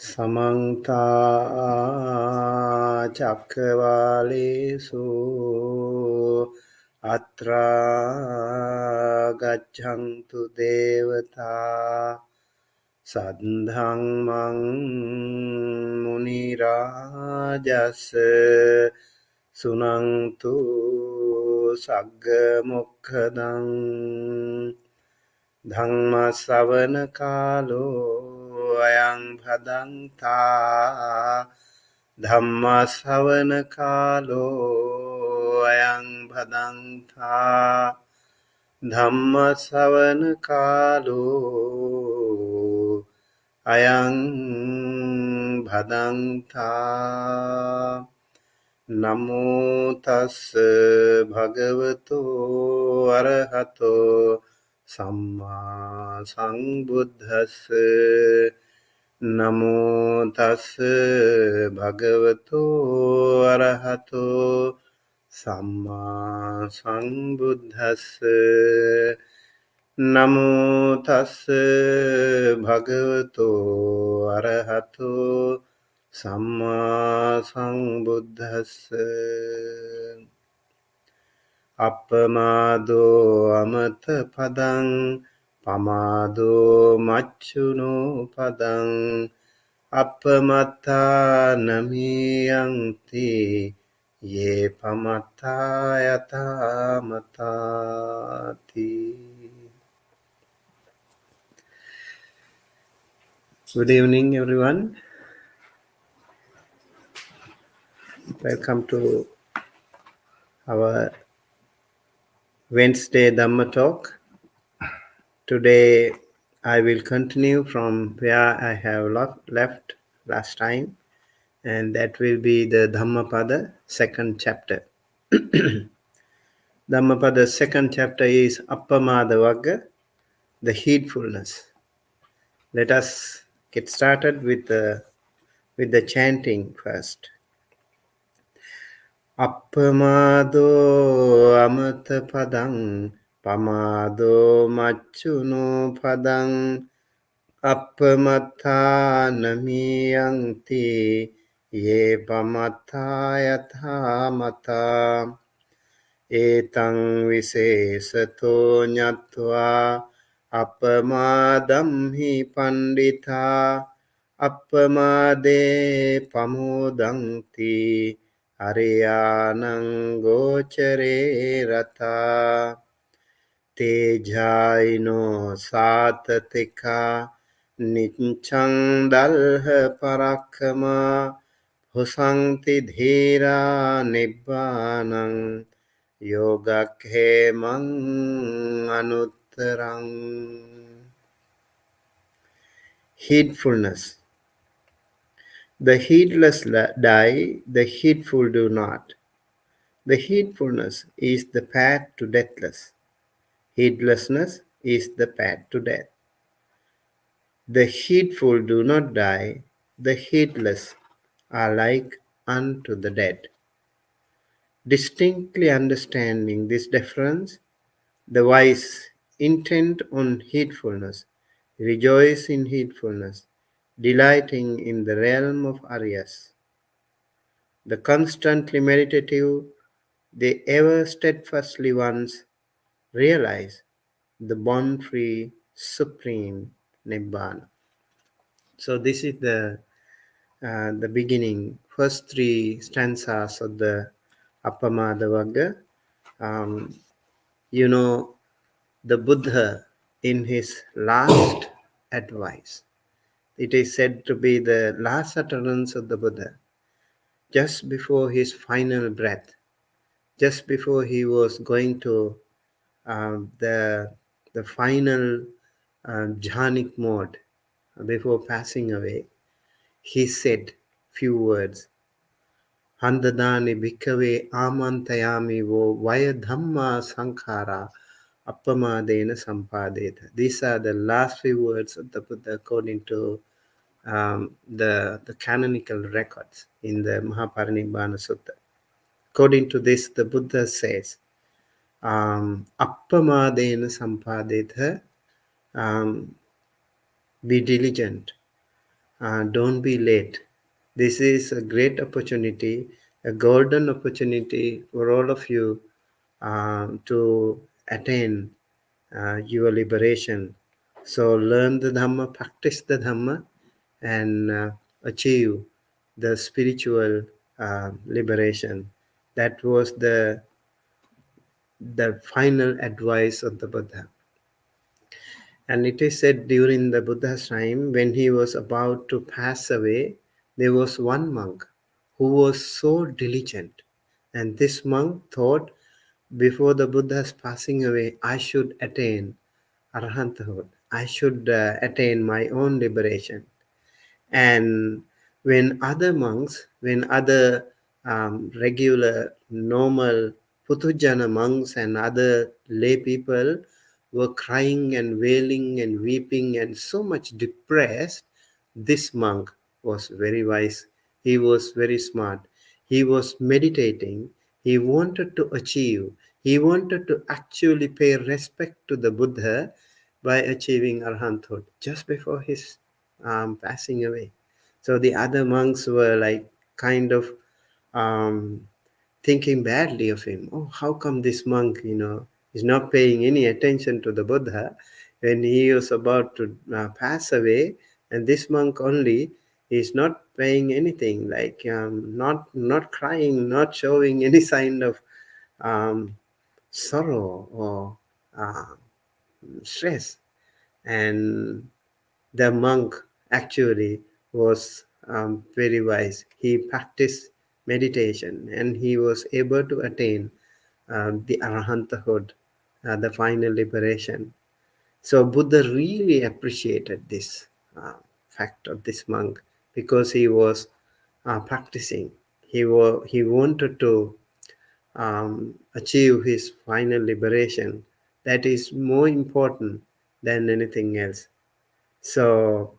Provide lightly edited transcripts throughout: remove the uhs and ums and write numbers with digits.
Samanta Chakravalesu Atra Gachantu Devata Sadhang Mang Munirajas Sunangtu Sagga Mokkadang Dhamma Savana Kalo Ayang Bhadanta Dhamma Savana Kalo Ayang Bhadanta Dhamma Savana Kalo Ayang Bhadanta Namo Tassa Bhagavato Arahato Samma Sambuddhassa Namo Tassa Bhagavato Arahato Samma Sambuddhassa Namo Tassa Bhagavato Arahato Samma Sambuddhassa Appamado amata padang Pamado machuno padang Appamata namiyanti Ye pamata yata matati. Good evening, everyone. Welcome to our Wednesday Dhamma talk. Today I will continue from where I have left last time, and that will be the Dhammapada second chapter. Dhammapada second chapter is Appamadavagga, the heedfulness. Let us get started with the chanting first. Appamado amata padang Pamado machuno padang Appamatta namiyanti Ye pamatta yatha mata Etang visesato nyatva Appamadam hi pandita Appamade pamodanti Ariyanang gochare rata Tejaino satatika Nichang dalha parakama Husanti dhira nibbanang Yogakhemang anuttarang. Heedfulness. The heedless die, the heedful do not. The heedfulness is the path to deathless. Heedlessness is the path to death. The heedful do not die, the heedless are like unto the dead. Distinctly understanding this difference, the wise, intent on heedfulness, rejoice in heedfulness, delighting in the realm of Aryas. The constantly meditative, the ever steadfastly ones, realize the bond-free, supreme Nibbana. So this is the beginning, first three stanzas of the Appamadavagga. You know, the Buddha in his last advice, it is said to be the last utterance of the Buddha, just before his final breath, just before he was going to the final jhanic mode, before passing away, he said few words. Handadani bhikkhave amantayami vo vaya dhamma sankhara appamadena sampadeta. These are the last few words of the Buddha according to the canonical records in the Mahaparinibbana Sutta. According to this, the Buddha says, appamadena sampadeta, be diligent Don't be late. This is a great opportunity, a golden opportunity for all of you to attain your liberation. So learn the Dhamma, practice the Dhamma, and achieve the spiritual liberation. That was the final advice of the Buddha. And it is said during the Buddha's time, when he was about to pass away, there was one monk who was so diligent. And this monk thought, before the Buddha's passing away, I should attain arahanthood. I should attain my own liberation. And when other monks, when other regular, normal Putujana monks and other lay people were crying and wailing and weeping and so much depressed, this monk was very wise. He was very smart. He was meditating. He wanted to achieve. He wanted to actually pay respect to the Buddha by achieving arahanthood just before his passing away. So the other monks were like kind of um, thinking badly of him. Oh, how come this monk, is not paying any attention to the Buddha when he was about to pass away, and this monk only is not paying anything, like not crying, not showing any sign of um, sorrow or uh, stress. And the monk actually was very wise. He practiced meditation and he was able to attain the arahanthood, the final liberation. So Buddha really appreciated this fact of this monk because he was practicing. He wanted to achieve his final liberation. That is more important than anything else. So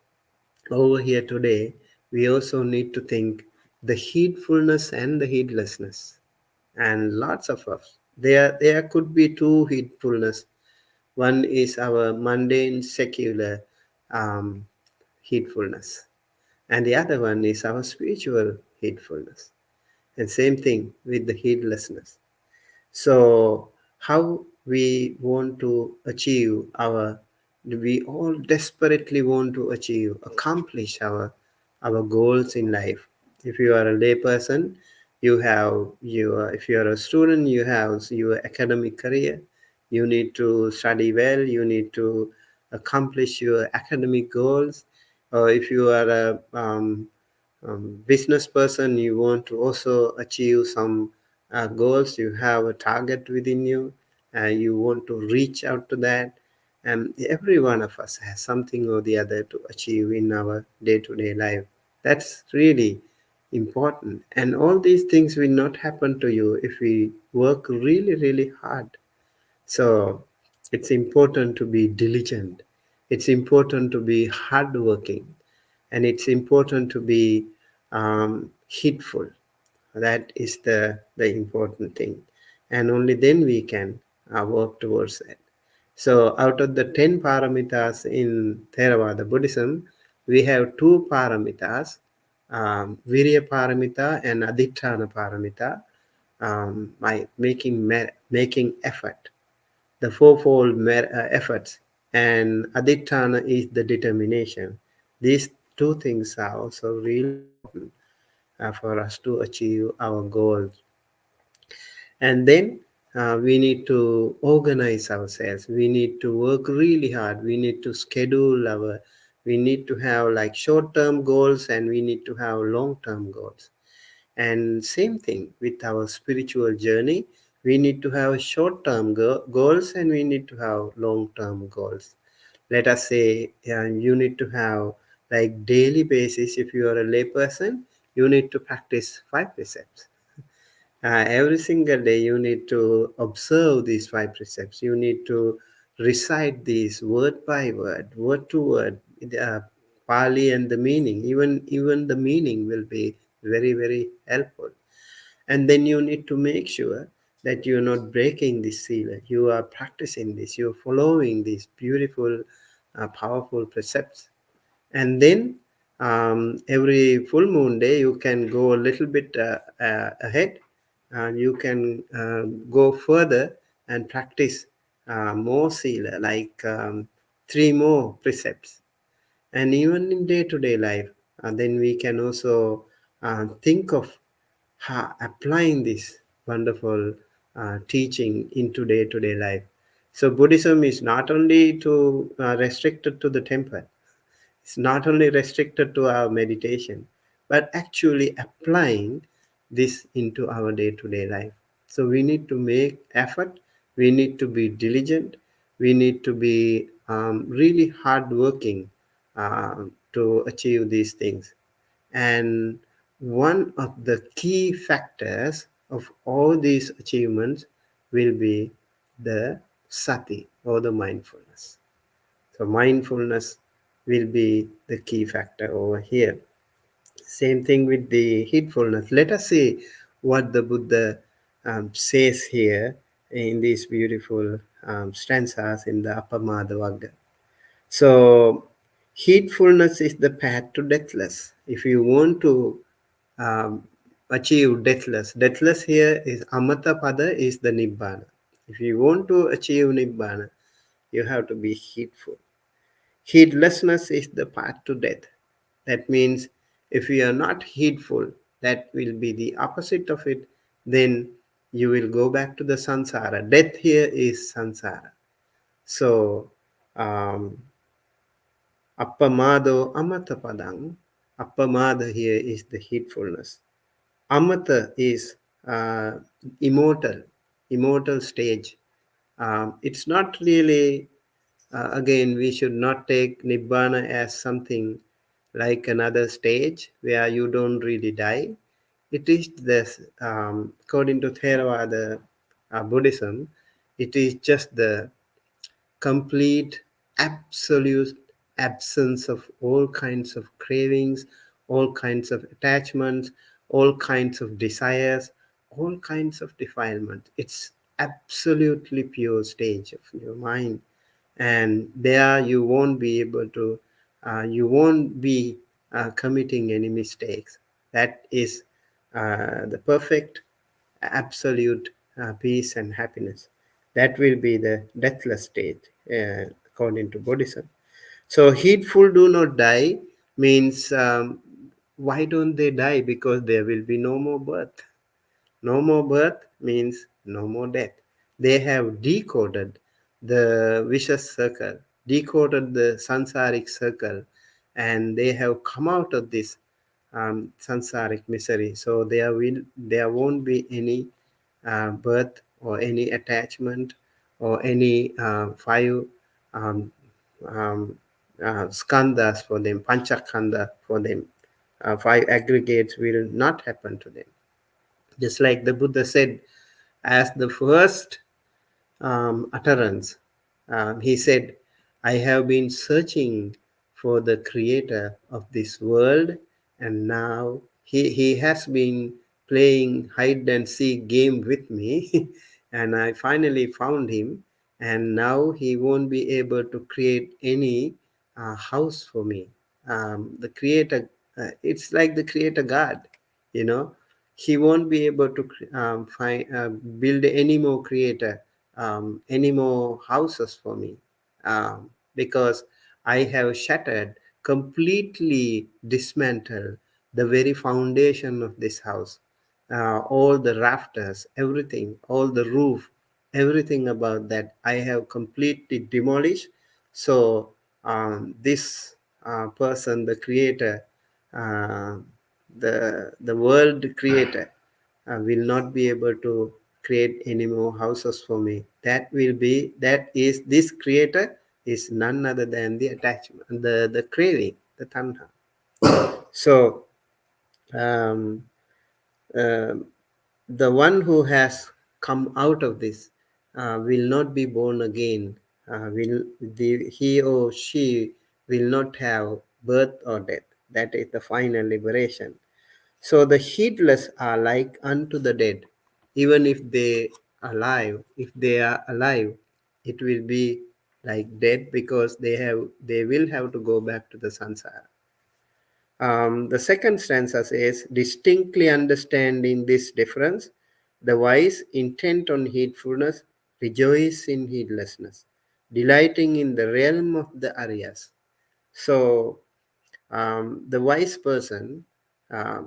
over here today, we also need to think the heedfulness and the heedlessness. And lots of us. There could be two heedfulness. One is our mundane, secular um, heedfulness, and the other one is our spiritual heedfulness. And same thing with the heedlessness. So, how we want to achieve we all desperately want to accomplish our goals in life. If you are a lay person, you have if you are a student, you have your academic career. You need to study well. You need to accomplish your academic goals. Or if you are a business person, you want to also achieve some goals, you have a target within you, you want to reach out to that. And every one of us has something or the other to achieve in our day-to-day life. That's really important, and all these things will not happen to you if we work really really hard. So it's important to be diligent. It's important to be hardworking, and it's important to be heedful. That is the important thing, and only then we can work towards it. So out of the 10 paramitas in Theravada Buddhism, we have two paramitas, Virya Paramita and Adhitthana Paramita, by making effort, the fourfold efforts, and adhitthana is the determination. These two things are also really important for us to achieve our goals. And then we need to organize ourselves. We need to work really hard. We need to schedule we need to have like short-term goals, and we need to have long-term goals. And same thing with our spiritual journey. We need to have short-term goals, and we need to have long-term goals. Let us say you need to have like daily basis. If you are a layperson, you need to practice 5 precepts. Every single day you need to observe these 5 precepts. You need to recite these word by word to word, uh, Pali and the meaning. Even the meaning will be very very helpful. And then you need to make sure that you're not breaking this seal. You are practicing this. You're following these beautiful, powerful precepts. And then Every full moon day, you can go a little bit ahead, and you can go further and practice more sila, like three more precepts. And even in day-to-day life, then we can also think of applying this wonderful teaching into day-to-day life. So Buddhism is not only to restricted to the temple, it's not only restricted to our meditation, but actually applying this into our day-to-day life. So we need to make effort, we need to be diligent, we need to be really hardworking to achieve these things. And one of the key factors of all these achievements will be the sati, or the mindfulness. So mindfulness will be the key factor over here. Same thing with the heedfulness. Let us see what the Buddha says here in these beautiful stanzas in the Appamada Vagga. So heedfulness is the path to deathless. If you want to um, achieve deathless, deathless here is Amata Pada, is the Nibbana. If you want to achieve Nibbana, you have to be heedful. Heedlessness is the path to death. That means if you are not heedful, that will be the opposite of it, then you will go back to the samsara. Death here is samsara. So, appamado amata padang. Appamada here is the heedfulness. Amata is immortal, immortal stage. It's not really, again, we should not take Nibbana as something like another stage where you don't really die. It is this, according to Theravada Buddhism, it is just the complete, absolute absence of all kinds of cravings, all kinds of attachments, all kinds of desires, all kinds of defilement. It's absolutely pure stage of your mind. And there you won't be able to, you won't be committing any mistakes. That is the perfect, absolute peace and happiness. That will be the deathless state, according to Buddhism. So, heedful do not die means, why don't they die? Because there will be no more birth. No more birth means no more death. They have decoded the vicious circle, decoded the sansaric circle, and they have come out of this sansaric misery. So there won't be any birth or any attachment or any five um, um, skandhas for them, panchakanda for them. Five aggregates will not happen to them. Just like the Buddha said, as the first utterance, he said, I have been searching for the creator of this world, and now he has been playing hide and seek game with me, and I finally found him, and now he won't be able to create any house for me. The creator, it's like the creator God, you know, he won't be able to build any more creator, any more houses for me, because I have shattered, completely dismantled the very foundation of this house, all the rafters, everything, all the roof, everything about that I have completely demolished. So this person, the creator, uh, the world creator, will not be able to create any more houses for me. That is this creator is none other than the attachment, the craving, the tanha. So um, uh, the one who has come out of this will not be born again. He or she will not have birth or death. That is the final liberation. So the heedless are like unto the dead. Even if they are alive, it will be like dead, because they will have to go back to the samsara. The second stanza says, distinctly understanding this difference, the wise, intent on heedfulness, rejoice in heedlessness, delighting in the realm of the Aryas. So, the wise person,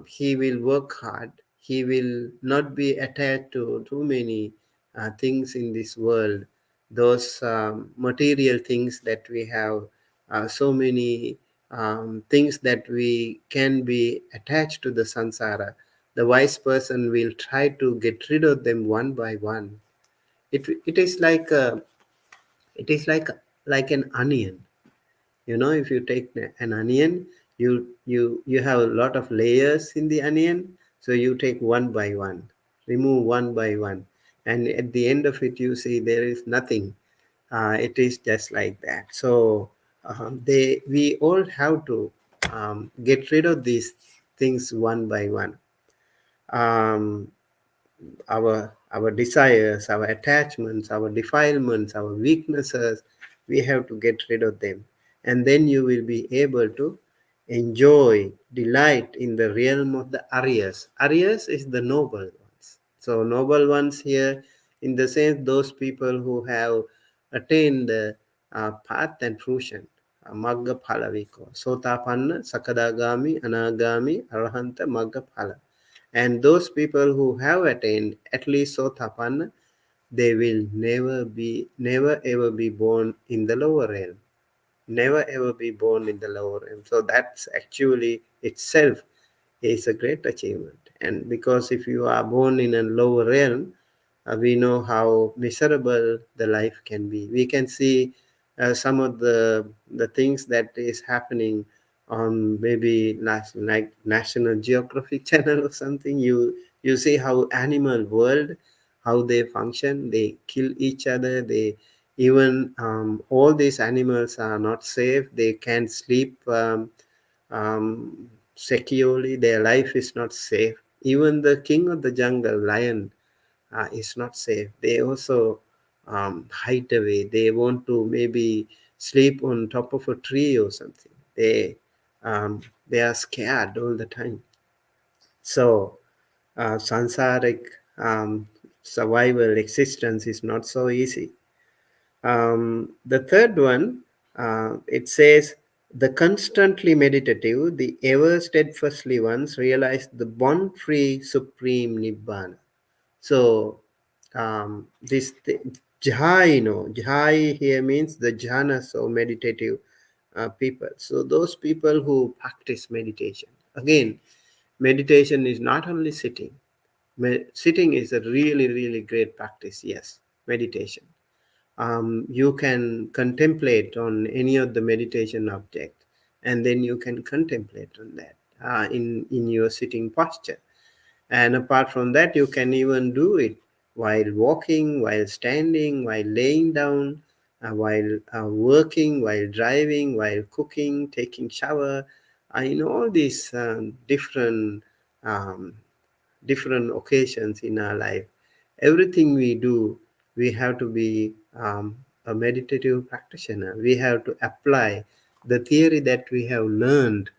he will work hard. He will not be attached to too many things in this world. Those material things that we have, so many things that we can be attached to the samsara. The wise person will try to get rid of them one by one. It is like it is like an onion. If you take an onion, you have a lot of layers in the onion. So you take one by one, remove one by one, and at the end of it you see there is nothing. It is just like that. So they we all have to get rid of these things one by one. um, our desires, our attachments, our defilements, our weaknesses, we have to get rid of them. And then you will be able to enjoy, delight in the realm of the Aryas. Aryas is the noble ones. So noble ones here, in the sense, those people who have attained the path and fruition. Magga Phala we call. Sotapanna, Sakadagami, Anagami, Arahanta, Magga Phala. And those people who have attained at least Sotapanna, they will never ever be born in the lower realm. Never ever be born in the lower realm. So that's actually itself is a great achievement. And because if you are born in a lower realm, we know how miserable the life can be. We can see some of the things that is happening on maybe like National Geographic channel or something. You see how animal world, how they function. They kill each other. They even all these animals are not safe. They can't sleep securely. Their life is not safe. Even the king of the jungle, lion, is not safe. They also hide away. They want to maybe sleep on top of a tree or something. They are scared all the time. So sansaric survival existence is not so easy. The third one, it says, the constantly meditative, the ever steadfastly ones realize the bond free supreme nibbana. So, this jhai, jhai here means the jhanas or meditative people. So, those people who practice meditation. Again, meditation is not only sitting. Sitting is a really, really great practice. Yes, meditation. You can contemplate on any of the meditation object, and then you can contemplate on that in your sitting posture. And apart from that, you can even do it while walking, while standing, while laying down, while working, while driving, while cooking, taking shower, in all these um, different occasions in our life. Everything we do, we have to be a meditative practitioner. We have to apply the theory that we have learned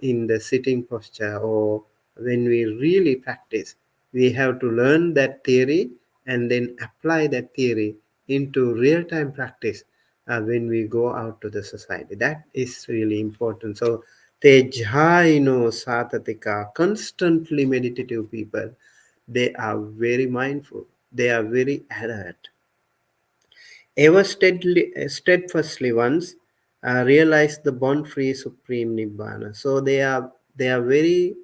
in the sitting posture, or when we really practice. We have to learn that theory and then apply that theory into real time practice when we go out to the society. That is really important. So, Tejhaino Satatika, constantly meditative people, they are very mindful, they are very alert. Ever steadfastly ones realize the bond-free supreme nibbana. So they are very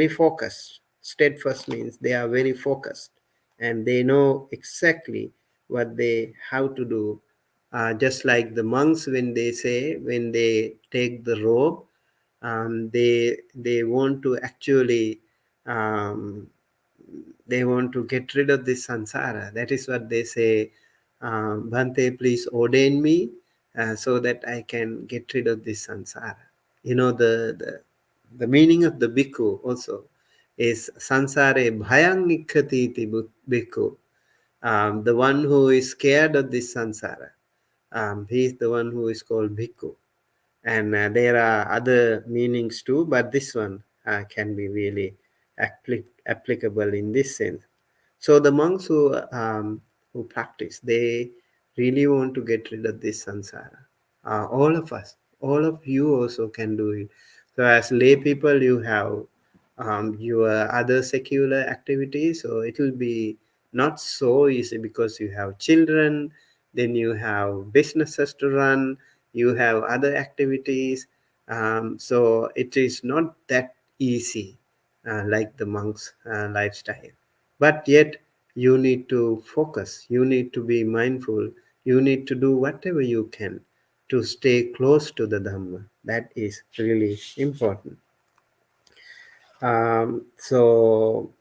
focused. Steadfast means they are very focused, and they know exactly what they have to do. Just like the monks, when they say, when they take the robe, they want to actually um, they want to get rid of this samsara. That is what they say. Bhante, please ordain me so that I can get rid of this samsara. The meaning of the bhikkhu also is sansare bhayang nikkati iti bhikkhu. The one who is scared of this samsara. He is the one who is called bhikkhu. and there are other meanings too, but this one can be really applicable in this sense. So the monks who practice, they really want to get rid of this samsara. All of us, all of you also can do it. So as lay people, you have your other secular activities, so it will be not so easy because you have children, then you have businesses to run, you have other activities. So it is not that easy like the monks' lifestyle. But yet, you need to focus, you need to be mindful, you need to do whatever you can to stay close to the Dhamma. That is really important. So,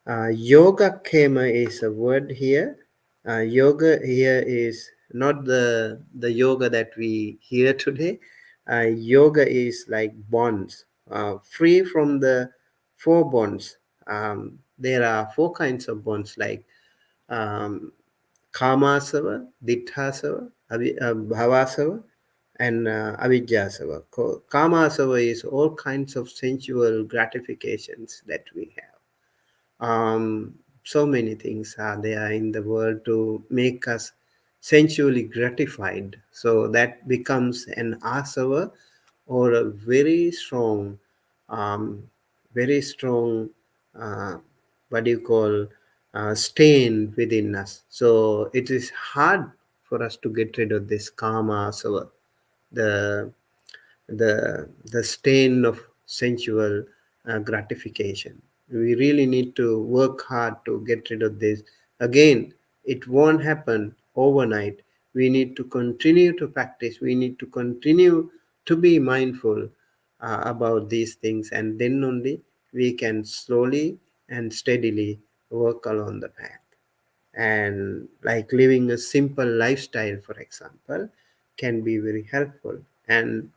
yoga kema is a word here. Yoga here is not the yoga that we hear today. Yoga is like bonds, free from the four bonds. There are four kinds of bonds like um, kamasava, ditthasava, bhavasava, and avijjasava. Kamasava is all kinds of sensual gratifications that we have. So many things are there in the world to make us sensually gratified. So that becomes an asava, or a um, very strong, uh, what do you call, stain within us. So it is hard for us to get rid of this kama asava, the the stain of sensual gratification. We really need to work hard to get rid of this. Again, it won't happen overnight. We need to continue to practice. We need to continue to be mindful about these things, and then only we can slowly and steadily work along the path. And like living a simple lifestyle, for example, can be very helpful. And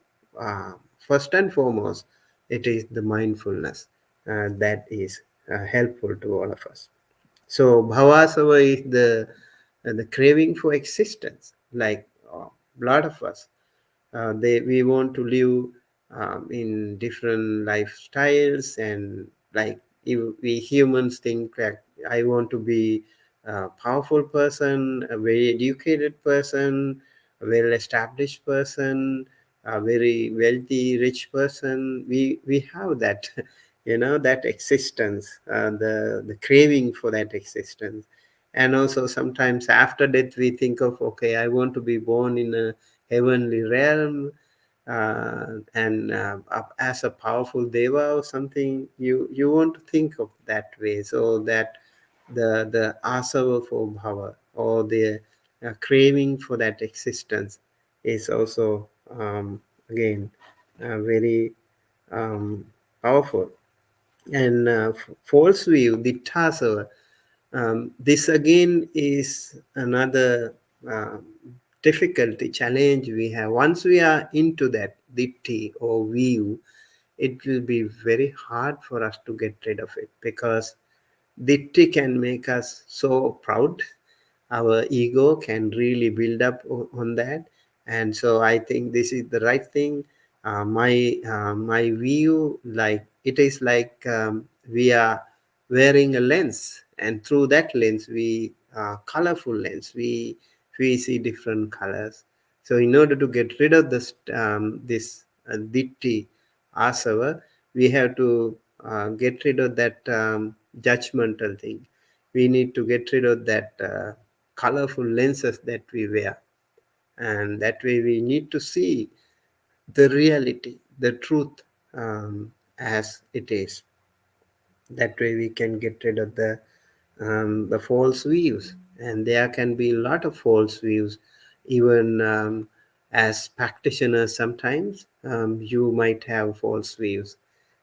first and foremost, it is the mindfulness that is helpful to all of us. So bhavasava is the craving for existence, like a lot of us. We want to live in different lifestyles, and like if we humans think that I want to be a powerful person, a very educated person, a well established person, a very wealthy rich person. We have that that existence, the craving for that existence. And also sometimes after death we think of, okay, I want to be born in a heavenly realm, and as a powerful deva or something. You want to think of that way, so that the asava for bhava, or the craving for that existence, is also again very um, powerful. And false view, the tasava, this again is another uh, difficulty, challenge we have. Once we are into that ditti or view, it will be very hard for us to get rid of it, because ditti can make us so proud. Our ego can really build up on that. And so I think this is the right thing. My view, like it is like we are wearing a lens, and through that lens, we colorful lens, we see different colors. So in order to get rid of this ditti asava, we have to get rid of that judgmental thing. We need to get rid of that colorful lenses that we wear. And that way we need to see the reality, the truth, as it is. That way we can get rid of the false views. And there can be a lot of false views. Even as practitioners, sometimes you might have false views,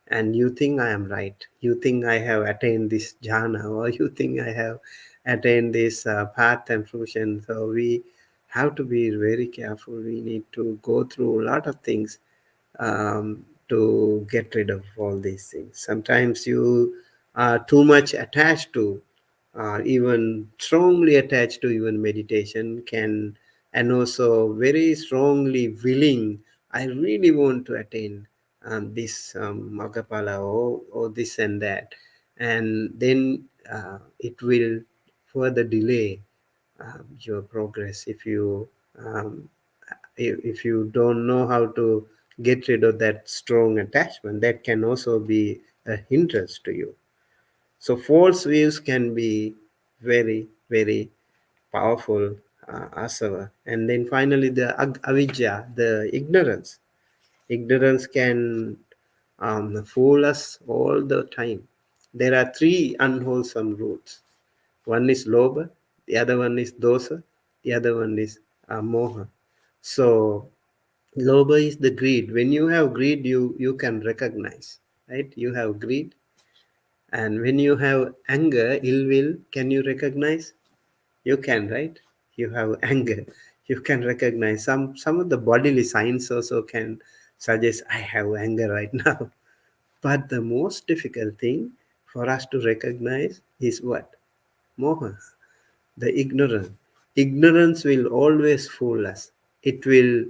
and you think I am right, you think I have attained this jhana, or you think I have attained this path and fruition. So we have to be very careful. We need to go through a lot of things to get rid of all these things. Sometimes you are too much attached to, even strongly attached to even meditation can, and also very strongly willing I really want to attain this Magapala, or this and that. And then it will further delay your progress if you um, if you don't know how to get rid of that strong attachment. That can also be a hindrance to you. So false views can be very, very powerful asava. And then finally, the avidya, the ignorance. Ignorance can fool us all the time. There are three unwholesome roots. One is lobha, the other one is dosa, the other one is moha. So lobha is the greed. When you have greed, you can recognize, right? You have greed. And when you have anger, ill will, can you recognize? You can, right? You have anger. You can recognize some of the bodily signs also can suggest I have anger right now. But the most difficult thing for us to recognize is what? Moha, the ignorance. Ignorance will always fool us. It will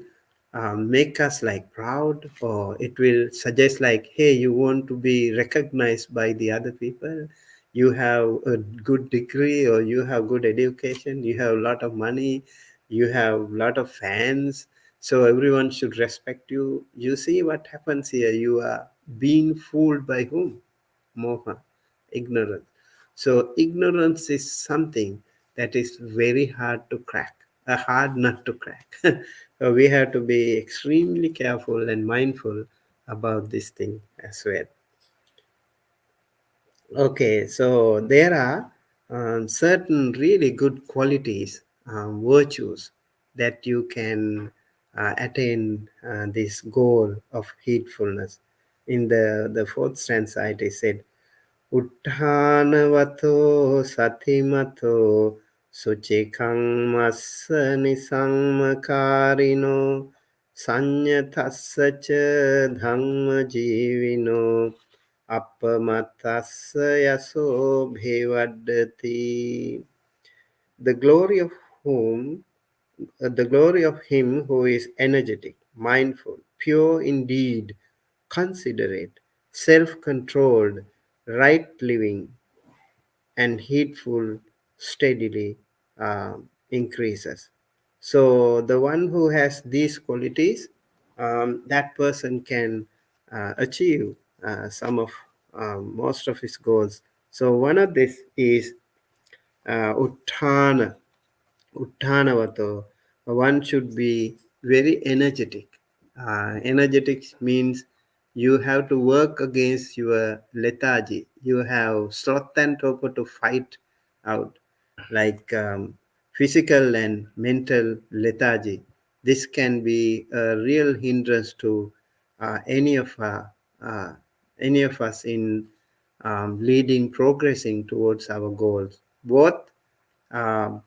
make us like proud, or it will suggest like, hey, you want to be recognized by the other people. You have a good degree, or you have good education, you have a lot of money, you have a lot of fans, so everyone should respect you. You see what happens here? You are being fooled by whom? Moha, ignorance. So ignorance is something that is very hard to crack, a hard nut to crack. So we have to be extremely careful and mindful about this thing as well. Okay, so there are certain really good qualities, virtues that you can attain this goal of heedfulness. In the fourth stanza, it is said, Uttanavato satimato suchikang massa nisangmakarino sanyatassa cha dhamma jivino appamattassa yaso bhevaddati. The glory of whom the glory of him who is energetic, mindful, pure indeed, considerate, self-controlled, right living, and heedful steadily increases. So the one who has these qualities, that person can achieve some of most of his goals. So one of this is Uttana. Uttanavato. One should be very energetic. Energetic means you have to work against your lethargy. You have sloth and torpor to fight out, like physical and mental lethargy. This can be a real hindrance to uh, any of uh, uh, any of us in leading, progressing towards our goals. Uh,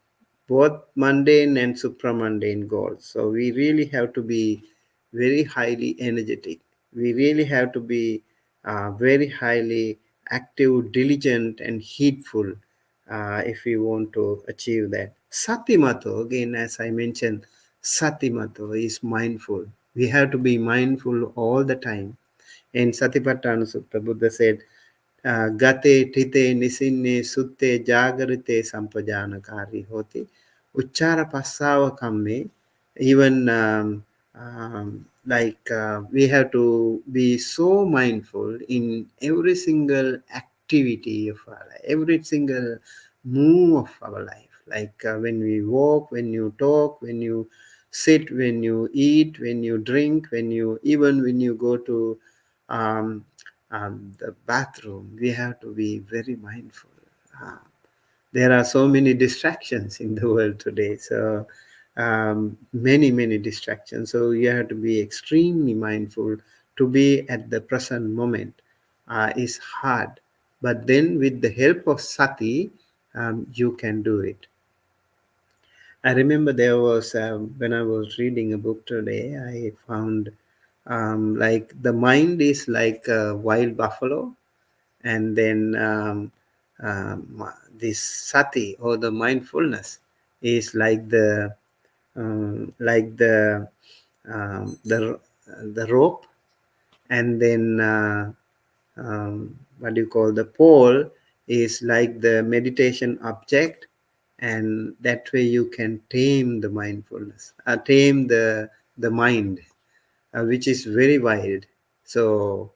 both mundane and supramundane goals. So we really have to be very highly energetic. We really have to be very highly active, diligent, and heedful if we want to achieve that. Satimato, again, as I mentioned, Satimato is mindful. We have to be mindful all the time. In Satipatthana Sutta, Buddha said, Gate Tite Nisinne Sutte Jagarite Sampajanakari Hoti Uchara Pasava Kamme. Even we have to be so mindful in every single activity of our life, every single move of our life. Like when we walk, when you talk, when you sit, when you eat, when you drink, even when you go to um, the bathroom, we have to be very mindful. Uh, there are so many distractions in the world today. So many distractions. So you have to be extremely mindful. To be at the present moment is hard, but then with the help of sati, you can do it. I remember there was when I was reading a book today, I found like the mind is like a wild buffalo, and then this sati, or the mindfulness, is like the the rope, and then what do you call, the pole is like the meditation object, and that way you can tame the mindfulness, tame the mind, which is very wild. So,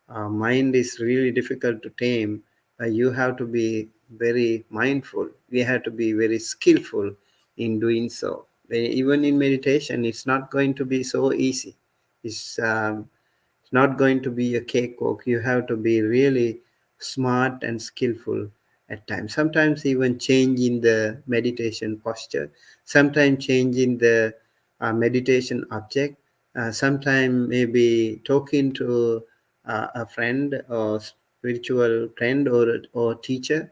mind is really difficult to tame. You have to be very mindful. We have to be very skillful in doing so. Even in meditation, it's not going to be so easy. It's not going to be a cakewalk. You have to be really smart and skillful at times. Sometimes even changing the meditation posture, sometimes changing the meditation object, sometimes maybe talking to a friend or spiritual friend or teacher,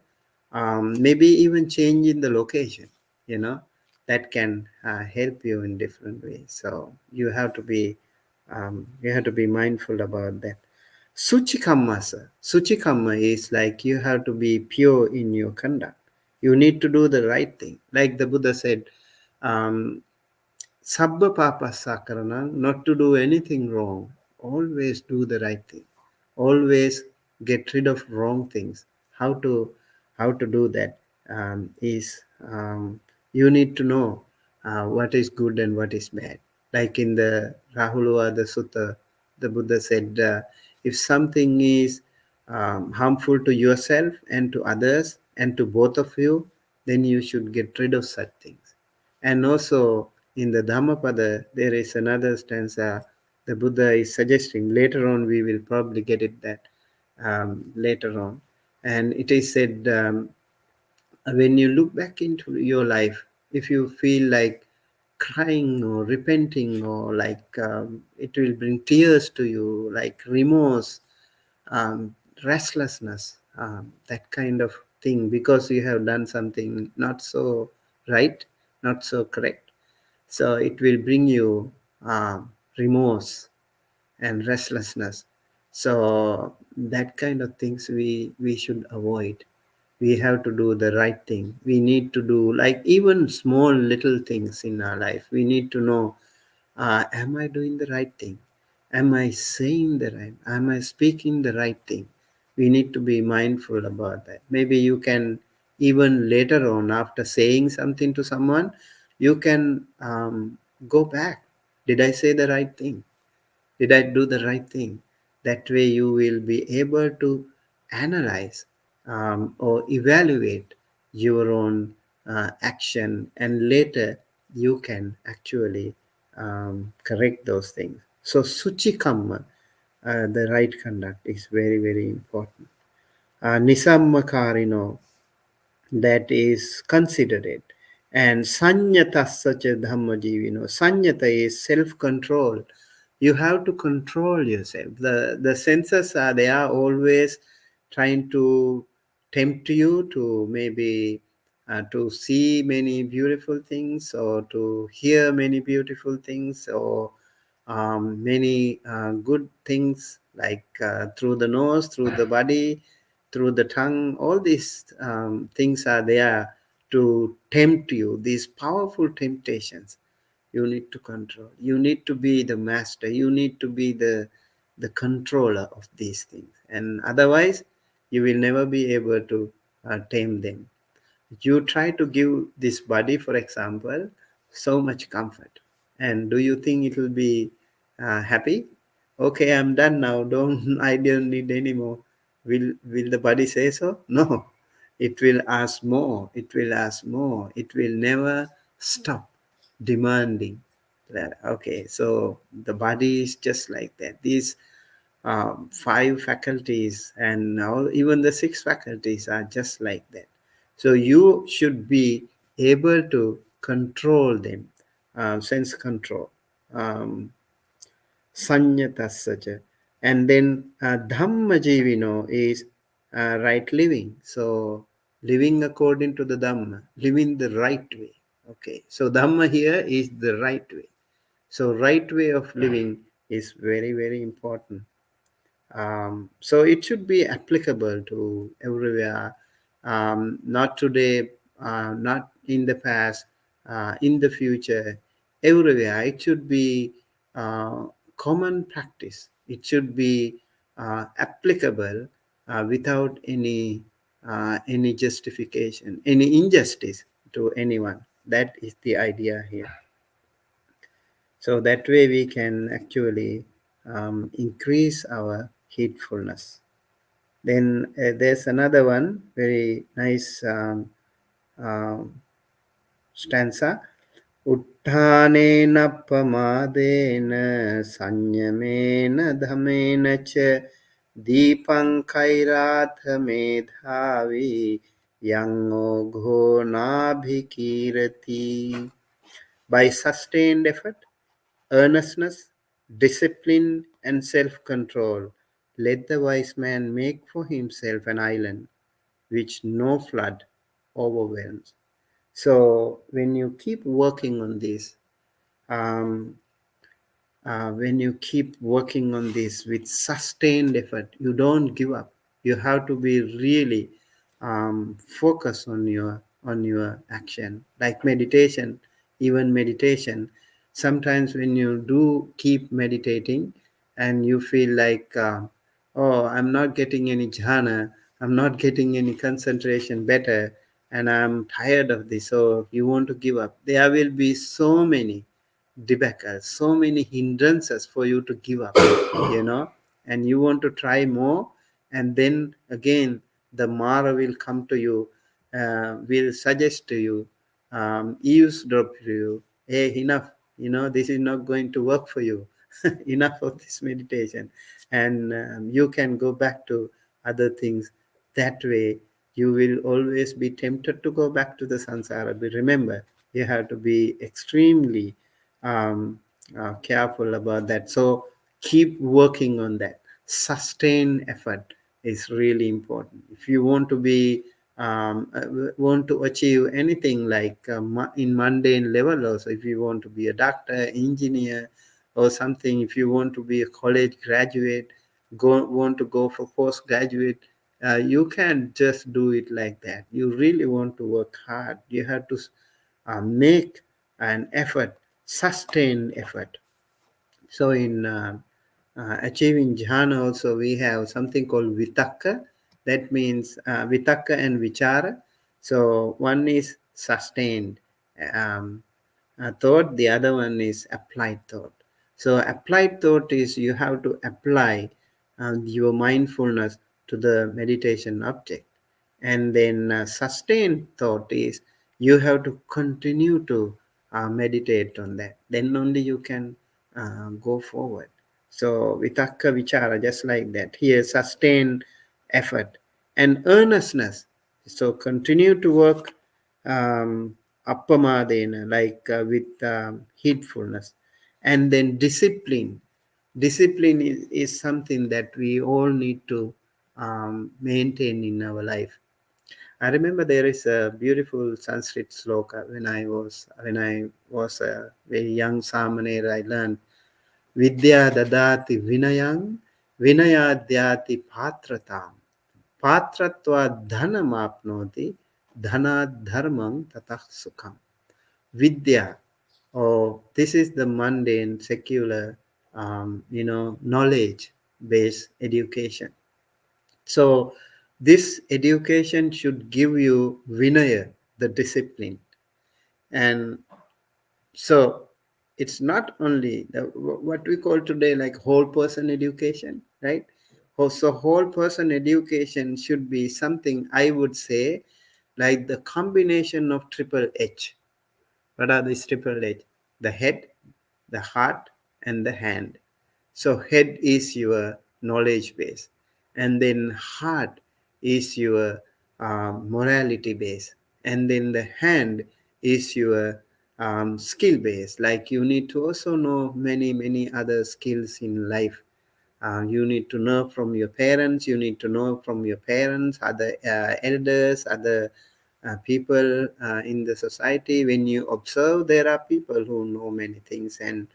maybe even changing the location, you know, that can help you in different ways. So you have to be mindful about that. Suchikamma, sir. Suchikamma is like you have to be pure in your conduct. You need to do the right thing. Like the Buddha said, um, Sabba papa sakarana, not to do anything wrong. Always do the right thing. Always get rid of wrong things. How to how to do that is you need to know what is good and what is bad. Like in the Rahuluvada Sutta, the Buddha said, if something is harmful to yourself and to others and to both of you, then you should get rid of such things. And also in the Dhammapada, there is another stanza the Buddha is suggesting. Later on, we will probably get it that later on. And it is said, when you look back into your life, if you feel like crying or repenting, or like it will bring tears to you, like remorse, restlessness, that kind of thing, because you have done something not so right, not so correct. So it will bring you remorse and restlessness. So that kind of things we should avoid. We have to do the right thing. We need to do like even small little things in our life. We need to know, am I doing the right thing? Am I saying the right? Am I speaking the right thing? We need to be mindful about that. Maybe you can even later on, after saying something to someone, you can go back. Did I say the right thing? Did I do the right thing? That way you will be able to analyze or evaluate your own action, and later you can actually correct those things. So suchikamma, the right conduct, is very, very important. Nisammakarino, that is considerate. And sanyata sacha dhammajivino. Sanyata is self-control. You have to control yourself. The senses are, they are always trying to tempt you to maybe to see many beautiful things, or to hear many beautiful things, or many good things, like through the nose, through the body, through the tongue. All these things are there to tempt you, these powerful temptations. You need to control. You need to be the master. You need to be the controller of these things, and otherwise you will never be able to tame them. You try to give this body, for example, so much comfort, and do you think it will be happy? Okay, I'm done now, don't I don't need anymore. Will the body say so? No. It will ask more, it will ask more, it will never stop demanding that. Okay, so the body is just like that. These five faculties, and now even the six faculties are just like that. So you should be able to control them, sense control, sanyatasacha. And then dhammajivino is right living. So living according to the dhamma, living the right way. Okay, so dhamma here is the right way. So right way of living is very, very important. So it should be applicable to everywhere, not today, not in the past, in the future, everywhere. It should be uh, common practice. It should be applicable without any justification, any injustice to anyone. That is the idea here. So that way we can actually increase our heedfulness. Then there's another one, very nice um, stanza. Utthaneena pamadena sanyamena dhamena cha deepankairatha medhavi yango ghonabhikirati. By sustained effort, earnestness, discipline, and self control, let the wise man make for himself an island which no flood overwhelms. So, when you keep working on this, um, when you keep working on this with sustained effort, you don't give up. You have to be really focused on your action, like meditation. Even meditation, sometimes when you do keep meditating and you feel like oh, I'm not getting any jhana, I'm not getting any concentration better, and I'm tired of this, so you want to give up. There will be so many debacles, so many hindrances for you to give up, and you want to try more, and then again the Mara will come to you, will suggest to you, eavesdrop to you, hey, enough, this is not going to work for you. Enough of this meditation, and you can go back to other things. That way you will always be tempted to go back to the samsara. But remember, you have to be extremely um, careful about that. So keep working on that. Sustained effort is really important. If you want to be want to achieve anything like in mundane level, also if you want to be a doctor, engineer, or something, if you want to be a college graduate, want to go for postgraduate, you can't just do it like that. You really want to work hard. You have to make an effort, sustained effort. So in achieving jhana also, we have something called vitakka. That means vitakka and vichara. So one is sustained um, thought, the other one is applied thought. So applied thought is you have to apply your mindfulness to the meditation object. And then sustained thought is you have to continue to meditate on that. Then only you can go forward. So vitakka vichara, just like that. Here, sustained effort and earnestness. So continue to work um, appamadena, like with heedfulness. And then discipline. Discipline is something that we all need to maintain in our life. I remember there is a beautiful Sanskrit sloka when I was a very young Samanera. I learned Vidya dadati vinayang, vinayadhyati patratam, patratva dhanam apnoti, dhanad dharmam tatah sukham. Vidya, oh, this is the mundane, secular, knowledge-based education. So this education should give you vinaya, the discipline. And so it's not only what we call today like whole person education, right? So whole person education should be something, I would say, like the combination of triple H. What are these triple H? The head, the heart, and the hand. So head is your knowledge base, and then heart is your morality base, and then the hand is your skill base. Like you need to also know many other skills in life. You need to know from your parents. You need to know from your parents, other elders, other people in the society. When you observe, there are people who know many things, and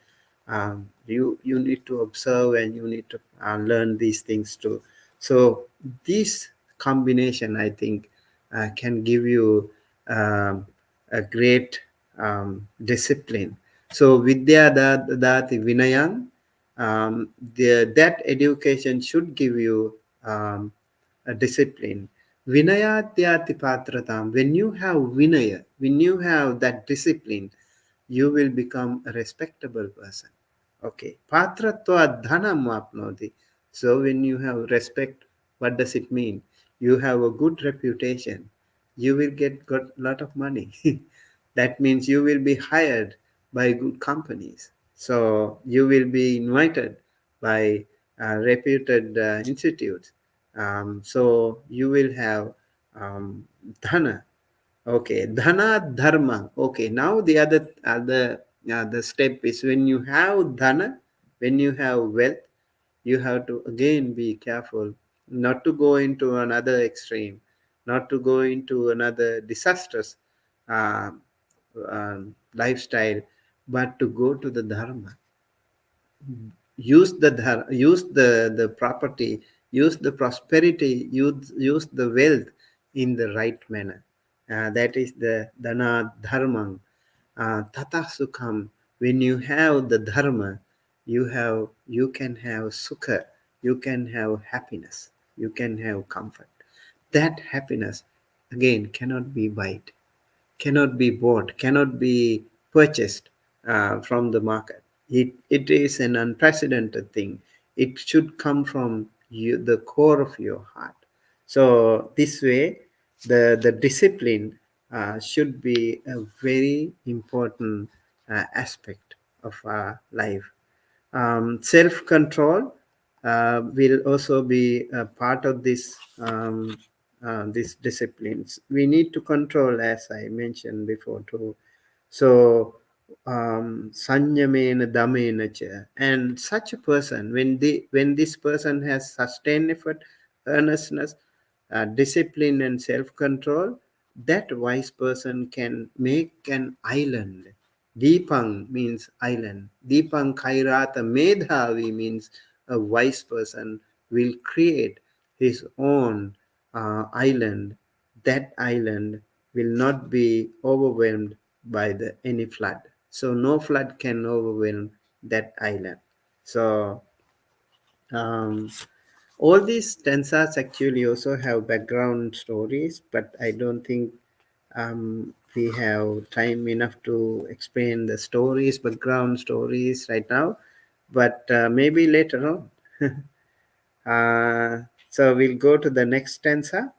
you need to observe and you need to learn these things too. So this combination, I think, can give you a great discipline. So vidya dati vinayam, That education should give you a discipline. Vinayatyati patratam. When you have vinaya, when you have that discipline, you will become a respectable person. Okay. Patratva dhanam apnoti. So when you have respect, what does it mean? You have a good reputation. You will get got lot of money. That means you will be hired by good companies. So you will be invited by reputed institutes. So you will have dhana. Okay, dhana dharma. Okay, now the step is when you have dhana, when you have wealth, you have to again be careful not to go into another extreme, not to go into another disastrous uh, lifestyle, but to go to the dharma. Use the property, use the prosperity, use the wealth in the right manner. That is the dana dharma. Tata sukham. When you have the dharma, you can have sukha, you can have happiness, you can have comfort. That happiness again cannot be bought, cannot be bought, cannot be purchased from the market. It is an unprecedented thing. It should come from you, the core of your heart. So this way, the discipline should be a very important aspect of our life. Self control will also be a part of these disciplines. We need to control, as I mentioned before, too. So, sanyamena damena cha. And such a person, when this person has sustained effort, earnestness, discipline, and self control, that wise person can make an island. Deepang means island. Deepang Kairata Medhavi means a wise person will create his own island. That island will not be overwhelmed by any flood. So no flood can overwhelm that island. So um, all these tensas actually also have background stories, but I don't think we have time enough to explain the stories, background stories right now, but maybe later on. So we'll go to the next stanza.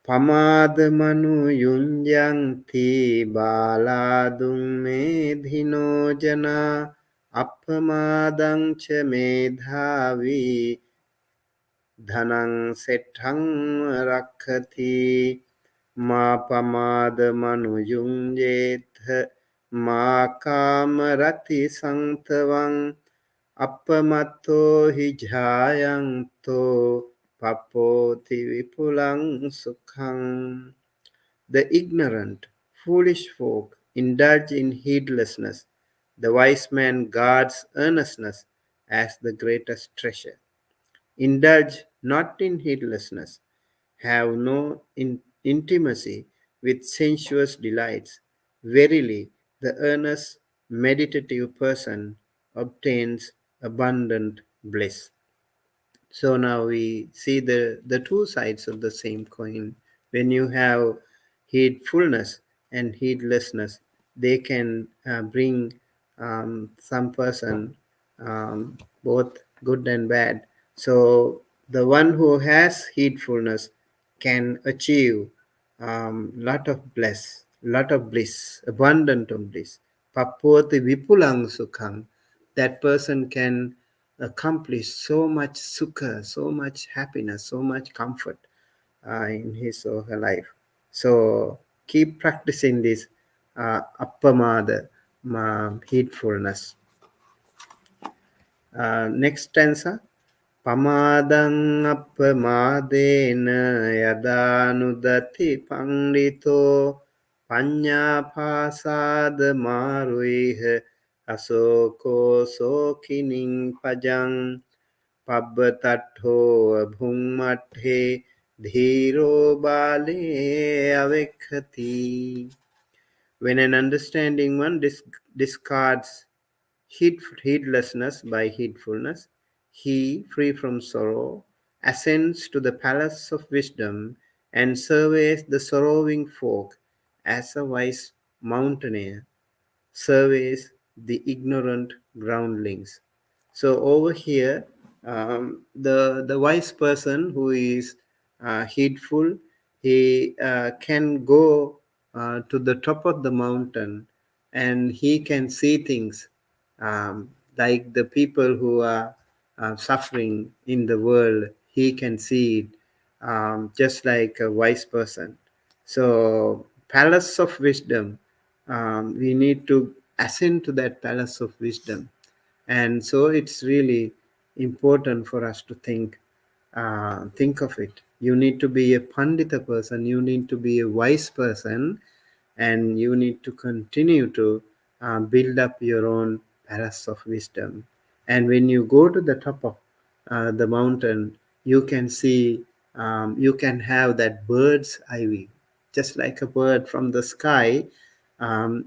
Pamadamanu yunyanti baladung medhino jana appamadang cha medhavi dhanang sethang rakhati ma pamadamanu yunjetha ma kamarati sangtavang අපමත්තෝ हि ජායන්තෝ පපෝති විපුලං සුඛං. The ignorant, foolish folk indulge in heedlessness. The wise man guards earnestness as the greatest treasure. Indulge not in heedlessness, have no intimacy with sensuous delights. Verily, the earnest, meditative person obtains abundant bliss. So now we see the two sides of the same coin. When you have heedfulness and heedlessness, they can bring some person both good and bad. So the one who has heedfulness can achieve lot of bliss, abundant of bliss. Papoti vipulang sukhang. That person can accomplish so much sukha, so much happiness, so much comfort in his or her life. So keep practicing this appamada, heedfulness. Next stanza. Pamadang appamadena yadanudati pandito panya pasada maruiha asoko sokining pajang pabbatattho abhummathe dhiro bale avekhati. When an understanding one discards heedlessness by heedfulness. He, free from sorrow, ascends to the palace of wisdom and surveys the sorrowing folk as a wise mountaineer surveys the ignorant groundlings. So over here, the wise person who is heedful, he can go to the top of the mountain, and he can see things, like the people who are suffering in the world. He can see it, just like a wise person. So, palace of wisdom, we need to ascend to that palace of wisdom. And so it's really important for us to think of it. You need to be a pandita person, you need to be a wise person, and you need to continue to build up your own palace of wisdom. And when you go to the top of the mountain, you can see, you can have that bird's eye view, just like a bird from the sky.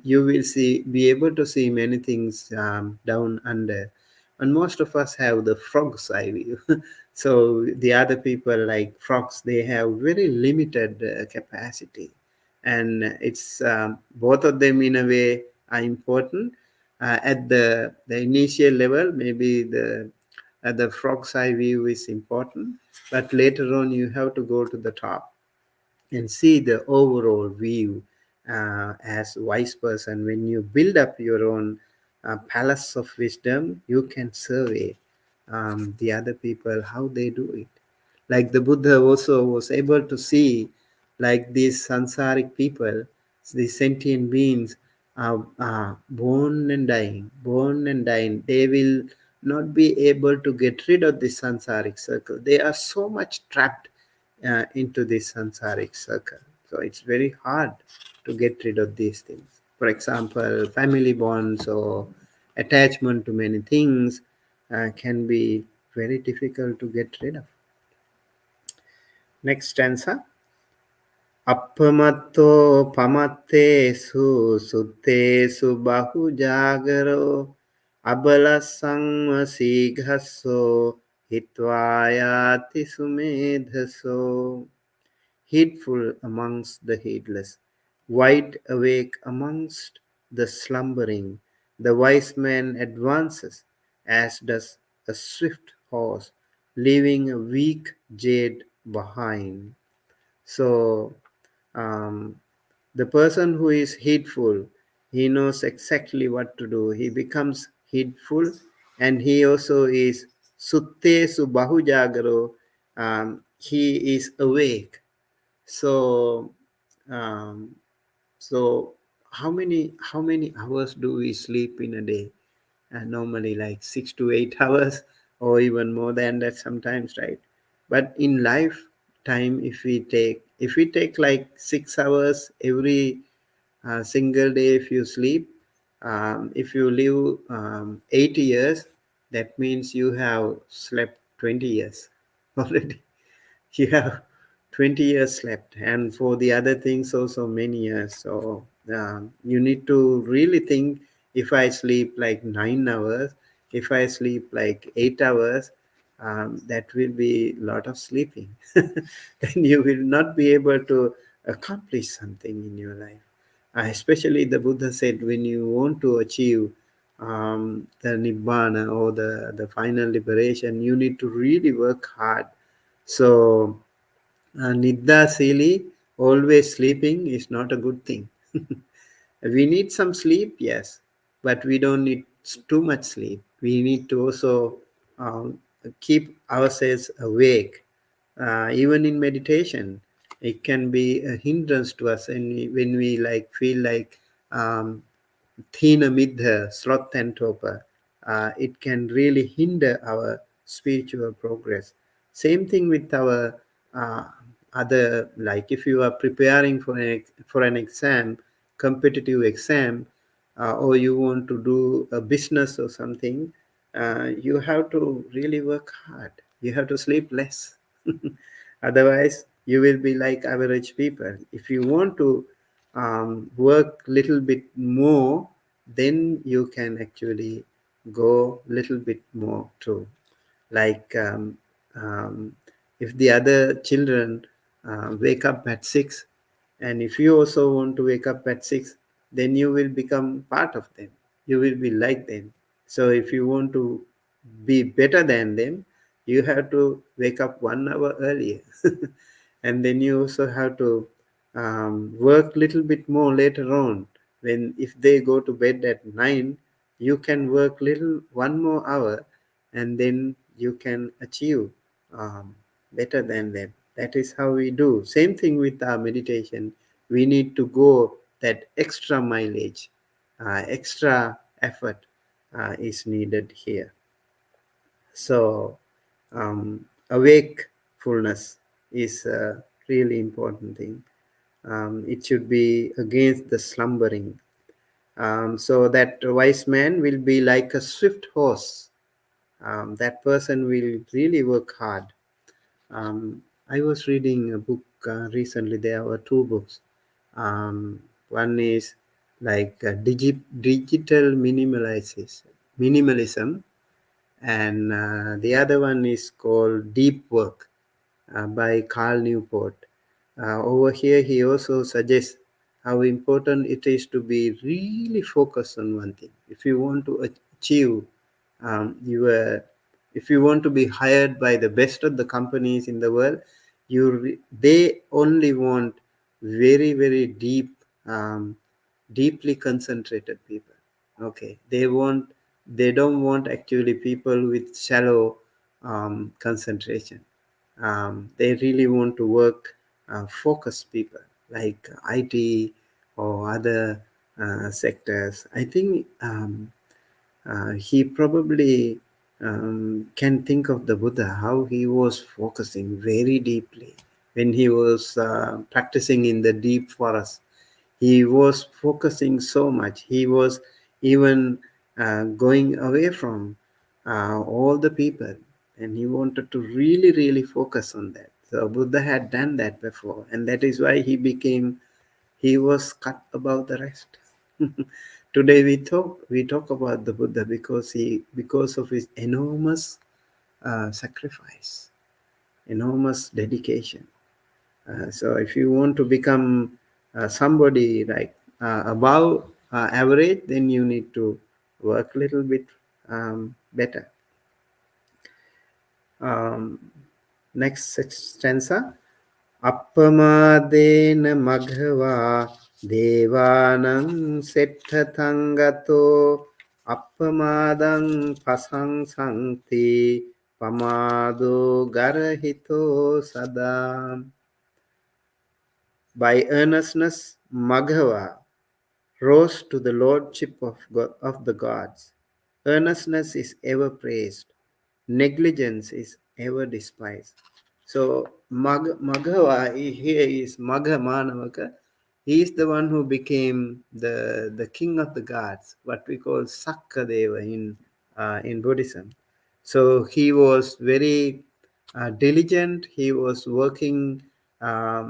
You will be able to see many things down under. And most of us have the frog's eye view. So the other people, like frogs, they have very limited capacity. And it's, both of them in a way are important. At the initial level, maybe the frog's eye view is important, but later on you have to go to the top and see the overall view. As wise person, when you build up your own palace of wisdom, you can survey the other people how they do it. Like the Buddha also was able to see, like these sansaric people, these sentient beings are born and dying, born and dying. They will not be able to get rid of this sansaric circle. They are so much trapped into this sansaric circle. So it's very hard to get rid of these things. For example, family bonds or attachment to many things can be very difficult to get rid of. Next stanza. Appamatto pamattesu suttesu bahujagaro abalasangma sighasso hitvayati sumedhaso. Heedful amongst the heedless, wide awake amongst the slumbering, the wise man advances, as does a swift horse, leaving a weak jade behind. So, um, the person who is heedful, he knows exactly what to do. He becomes heedful, and he also is sutte su bahujagaro. He is awake. So, um, so how many hours do we sleep in a day? Normally, like 6 to 8 hours, or even more than that sometimes, right? But in lifetime, if we take like 6 hours every single day, if you sleep, if you live 80 years, that means you have slept 20 years already. You have 20 years left, and for the other things also many years. So you need to really think, if I sleep like 9 hours, if I sleep like 8 hours, that will be a lot of sleeping. Then you will not be able to accomplish something in your life. Especially the Buddha said, when you want to achieve the nibbana, or the final liberation, you need to really work hard. So Nidda Sili, always sleeping, is not a good thing. We need some sleep, yes, but we don't need too much sleep. We need to also um, keep ourselves awake. Even in meditation, it can be a hindrance to us, and when we like feel like um, Thina Midha, sloth and torpor, it can really hinder our spiritual progress. Same thing with our uh, other, like if you are preparing for an exam, competitive exam, or you want to do a business or something, you have to really work hard. You have to sleep less. Otherwise, you will be like average people. If you want to work little bit more, then you can actually go little bit more too. Like um, if the other children wake up at 6, and if you also want to wake up at 6, then you will become part of them. You will be like them. So if you want to be better than them, you have to wake up 1 hour earlier. And then you also have to work little bit more later on. When if they go to bed at 9, you can work little 1 more hour, and then you can achieve um, better than them. That is how we do. Same thing with our meditation. We need to go that extra mileage, extra effort is needed here. So, awakefulness is a really important thing. It should be against the slumbering. So that wise man will be like a swift horse. That person will really work hard. I was reading a book recently. There were two books. One is like digital minimalism, and the other one is called Deep Work by Carl Newport. Over here, he also suggests how important it is to be really focused on one thing. If you want to achieve your, if you want to be hired by the best of the companies in the world, they only want very very deeply concentrated people. Okay, they don't want actually people with shallow concentration. They really want to work focused people like IT or other sectors. I think he probably can think of the Buddha, how he was focusing very deeply when he was practicing in the deep forest. He was focusing so much. He was even going away from all the people, and he wanted to really, really focus on that. So Buddha had done that before, and that is why he was cut above the rest. Today we talk about the Buddha because of his enormous sacrifice, enormous dedication. So if you want to become somebody like above average, then you need to work a little bit better. Um, Next stanza. Appamaadena maghava devanam setthathang gato appamadang pasangsanti pamado garahito sada. By earnestness, Maghava rose to the lordship of the gods. Earnestness is ever praised, negligence is ever despised. So Maghava here is Magha Manavaka. He is the one who became the king of the gods, what we call Sakkadeva in Buddhism. So he was very diligent. He was working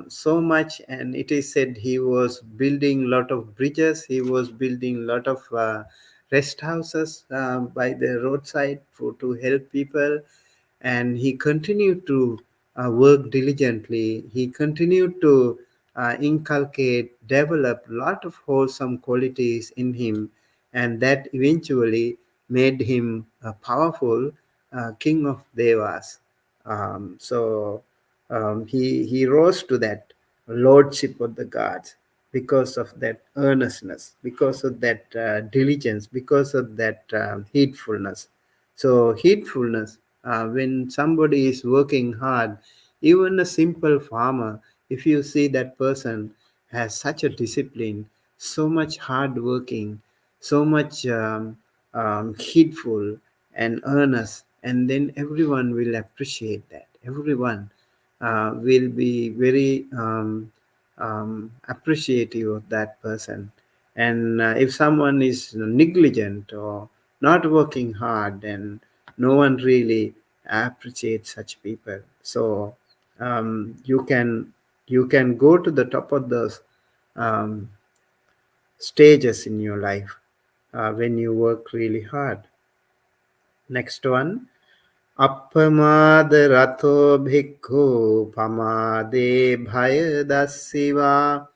so much, and it is said he was building a lot of bridges. He was building a lot of rest houses by the roadside to help people, and he continued to work diligently. He continued to inculcate, develop a lot of wholesome qualities in him, and that eventually made him a powerful king of Devas. He rose to that lordship of the gods because of that earnestness, because of that diligence, because of that heedfulness. So heedfulness, when somebody is working hard, even a simple farmer, if you see that person has such a discipline, so much hard working, so much heedful and earnest, and then everyone will appreciate that. Everyone will be very appreciative of that person. And if someone is negligent or not working hard, then no one really appreciates such people. So you can go to the top of those um, stages in your life when you work really hard. Next one. Appamada rato bhikkhu pamade bhaya dassiva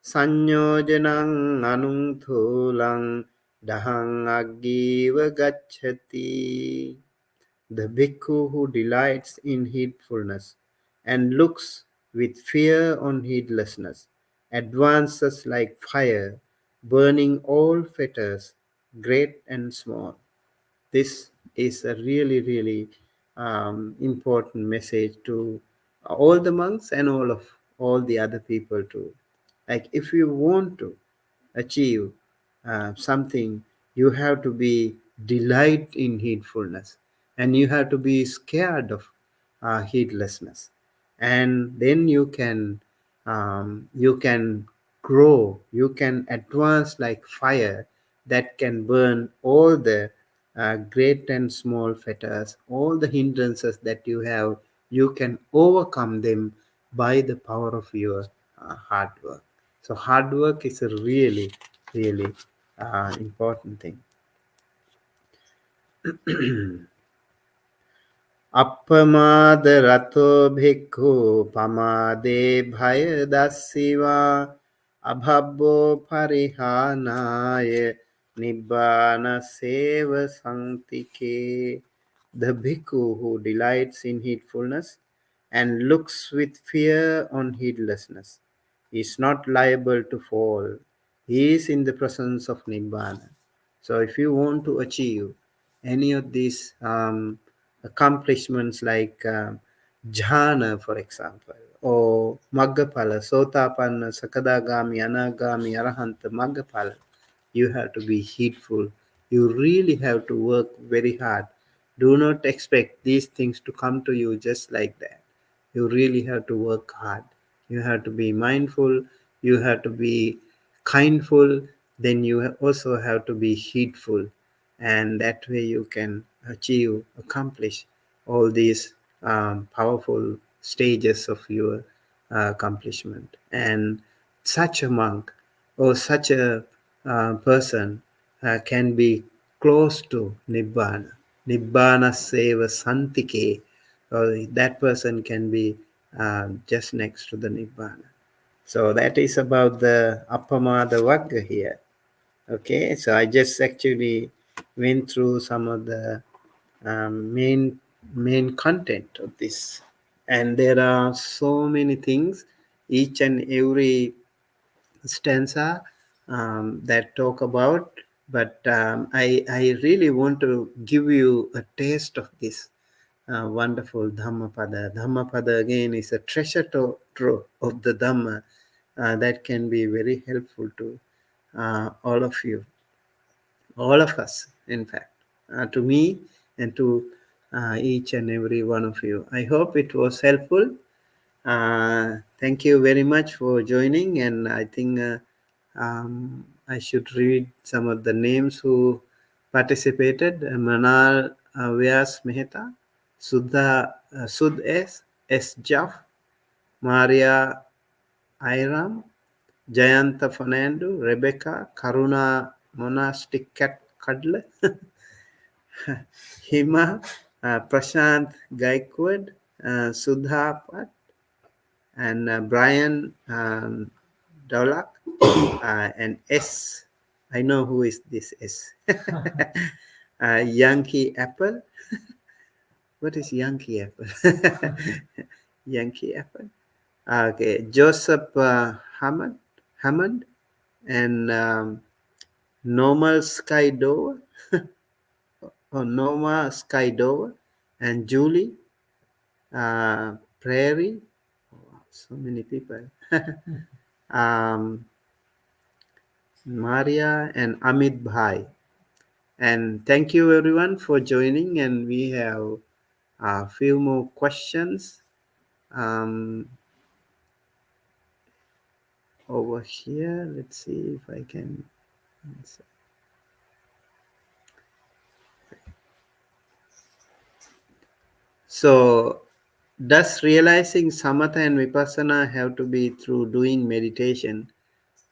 sanyojanang anungthulang dahang aggiva gacchati. The bhikkhu who delights in heedfulness and looks with fear on heedlessness advances like fire, burning all fetters, great and small. This is a really, really important message to all the monks and all the other people too. Like if you want to achieve something, you have to be delight in heedfulness, and you have to be scared of heedlessness, and then you can grow, you can advance like fire that can burn all the great and small fetters, all the hindrances that you have. You can overcome them by the power of your hard work. So hard work is a really, really important thing. Appamada rato bhikkhu pamade bhaya dassiva abhabbo parihanaya nibbana seva santike. The bhikkhu who delights in heedfulness and looks with fear on heedlessness is not liable to fall. He is in the presence of Nibbana. So, if you want to achieve any of these accomplishments like jhana, for example, or Maggapala, Sotapanna, Sakadagami, Anagami, Arahanta, Maggapala, you have to be heedful. You really have to work very hard. Do not expect these things to come to you just like that. You really have to work hard. You have to be mindful. You have to be kindful. Then you also have to be heedful. And that way you can achieve, accomplish all these powerful stages of your accomplishment. And such a monk or such a person can be close to Nibbana. Nibbana seva santike. That person can be just next to the Nibbana. So that is about the Appamada Vagga here. Okay, so I just actually went through some of the main content of this, and there are so many things, each and every stanza that talk about, but I really want to give you a taste of this wonderful Dhammapada. Dhammapada again is a treasure trove of the Dhamma that can be very helpful to all of you, all of us, in fact, to me and to each and every one of you. I hope it was helpful. Thank you very much for joining, and I think I should read some of the names who participated. Manal Vyas Mehta, Sud S. Jaff, Maria Iram, Jayanta Fernando, Rebecca, Karuna Monastic Cat Cuddler, Hima, Prashant Gaikwad, Sudha Pat, and Brian Dowlak, and S. I know who is this S. Yankee Apple. What is Yankee Apple? Yankee Apple. Okay, Joseph Hammond, and Normal Skydover, or Norma Skydover, and Julie Prairie. Oh, so many people. um, Maria and Amit Bhai. And thank you everyone for joining. And we have a few more questions um, over here. Let's see if I can answer. So, does realizing samatha and vipassana have to be through doing meditation,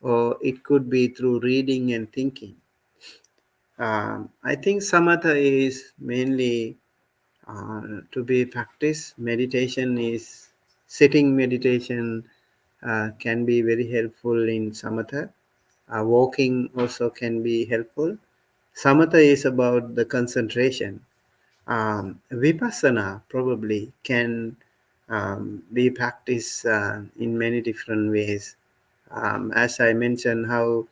or it could be through reading and thinking? I think samatha is mainly to be practiced. Meditation is sitting meditation can be very helpful in samatha. Walking also can be helpful. Samatha is about the concentration. Vipassana probably can be practiced in many different ways. As I mentioned, how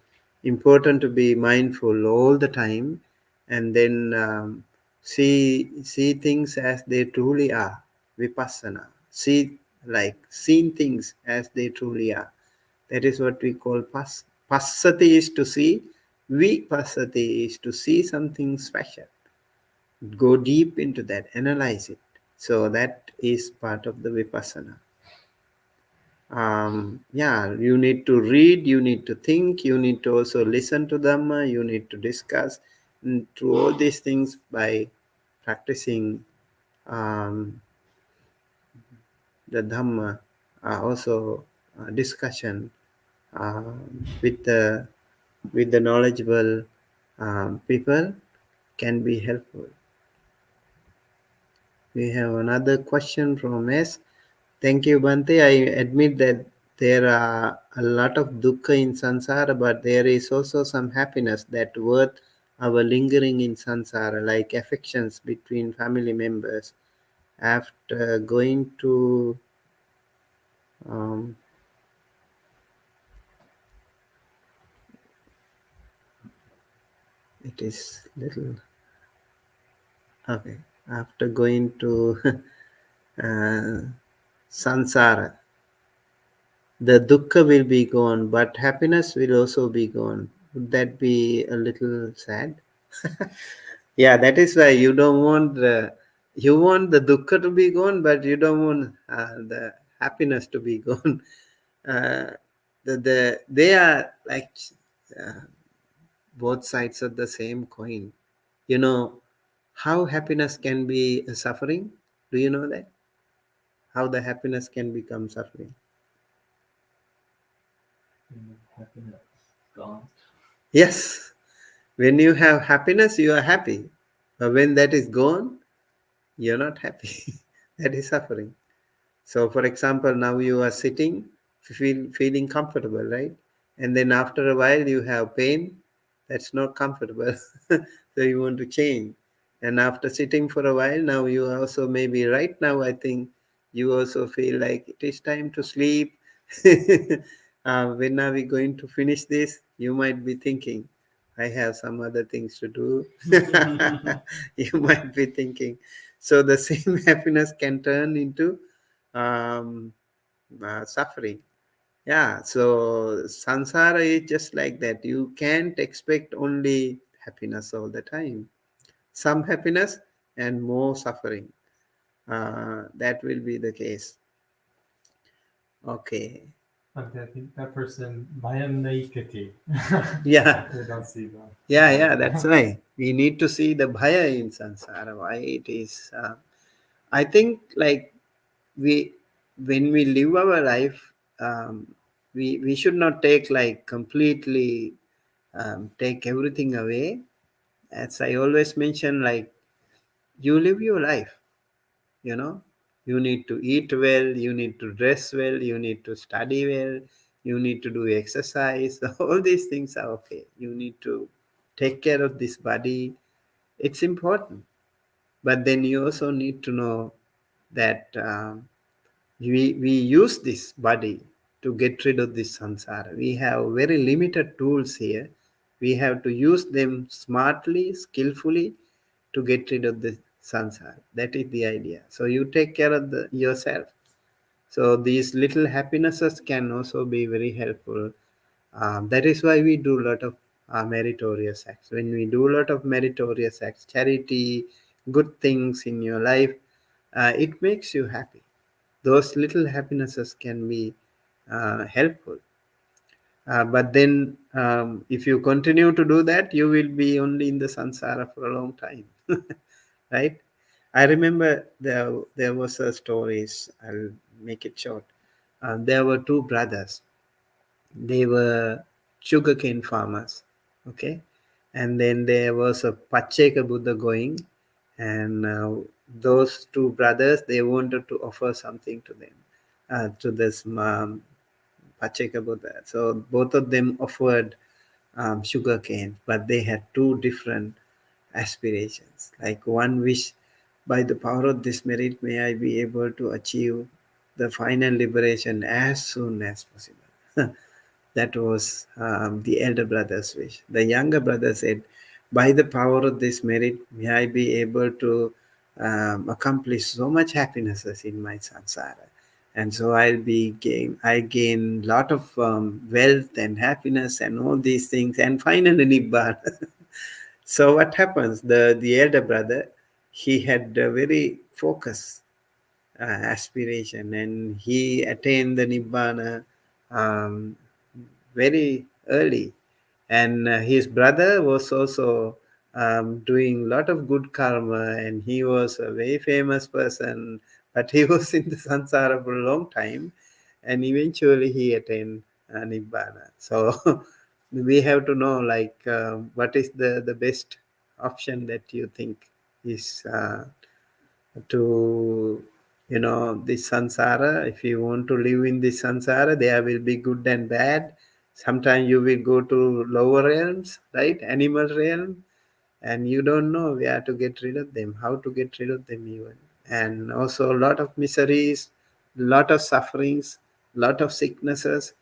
important to be mindful all the time, and then see things as they truly are. Vipassana, see like seeing things as they truly are. That is what we call passati is to see. Vipassati is to see something special, go deep into that, analyze it. So that is part of the vipassana. Yeah, you need to read, you need to think, you need to also listen to dhamma, you need to discuss, through all these things by practicing um, the dhamma, also discussion with the knowledgeable people can be helpful. We have another question from S. Thank you, Bhante. I admit that there are a lot of dukkha in samsara, but there is also some happiness that worth our lingering in samsara, like affections between family members. After going to, um, it is little okay. After going to uh, samsara, the dukkha will be gone, but happiness will also be gone. Would that be a little sad? Yeah, that is why you don't want you want the dukkha to be gone, but you don't want the happiness to be gone. Uh, they are like uh, both sides of the same coin. You know how happiness can be a suffering? Do you know that? How the happiness can become suffering? Happiness gone. Yes, when you have happiness, you are happy. But when that is gone, you're not happy. That is suffering. So, for example, now you are sitting, feeling comfortable, right? And then after a while, you have pain. That's not comfortable. So you want to change. And after sitting for a while, now you also maybe right now, I think you also feel like it is time to sleep. When are we going to finish this? You might be thinking, I have some other things to do. You might be thinking. So the same happiness can turn into um, suffering. Yeah, so samsara is just like that. You can't expect only happiness all the time. Some happiness and more suffering. That will be the case. Okay. But I think that person Bhayannaikati. Yeah, We don't see that. yeah. That's why we need to see the bhaya in samsara. Why it is? I think like we when we live our life, we should not take like completely take everything away. As I always mention, like you live your life, you know, you need to eat well, you need to dress well, you need to study well, you need to do exercise. All these things are okay. You need to take care of this body. It's important, but then you also need to know that we use this body to get rid of this samsara. We have very limited tools here. We have to use them smartly, skillfully to get rid of the samsara. That is the idea. So you take care of yourself. So these little happinesses can also be very helpful. That is why we do a lot of meritorious acts. When we do a lot of meritorious acts, charity, good things in your life, it makes you happy. Those little happinesses can be helpful. But then, if you continue to do that, you will be only in the samsara for a long time, right? I remember there was a stories. I'll make it short. There were two brothers. They were sugarcane farmers. Okay, And then there was a Pacheka Buddha going, and those two brothers, they wanted to offer something to them, to this Pacheka Buddha. So both of them offered sugar cane, but they had two different aspirations. Like one wish, by the power of this merit, may I be able to achieve the final liberation as soon as possible. That was the elder brother's wish. The younger brother said, by the power of this merit, may I be able to accomplish so much happinesses in my samsara. And so I gain lot of wealth and happiness and all these things, and finally nibbana. So what happens? The elder brother, he had a very focused aspiration, and he attained the nibbana um, very early. And his brother was also doing a lot of good karma, and he was a very famous person, but he was in the samsara for a long time, and eventually he attained nibbana. So we have to know, like, what is the best option that you think is to, this sansara. If you want to live in this sansara, there will be good and bad. Sometimes you will go to lower realms, right, animal realm, and you don't know where to get rid of them, how to get rid of them even. And also a lot of miseries, lot of sufferings, lot of sicknesses,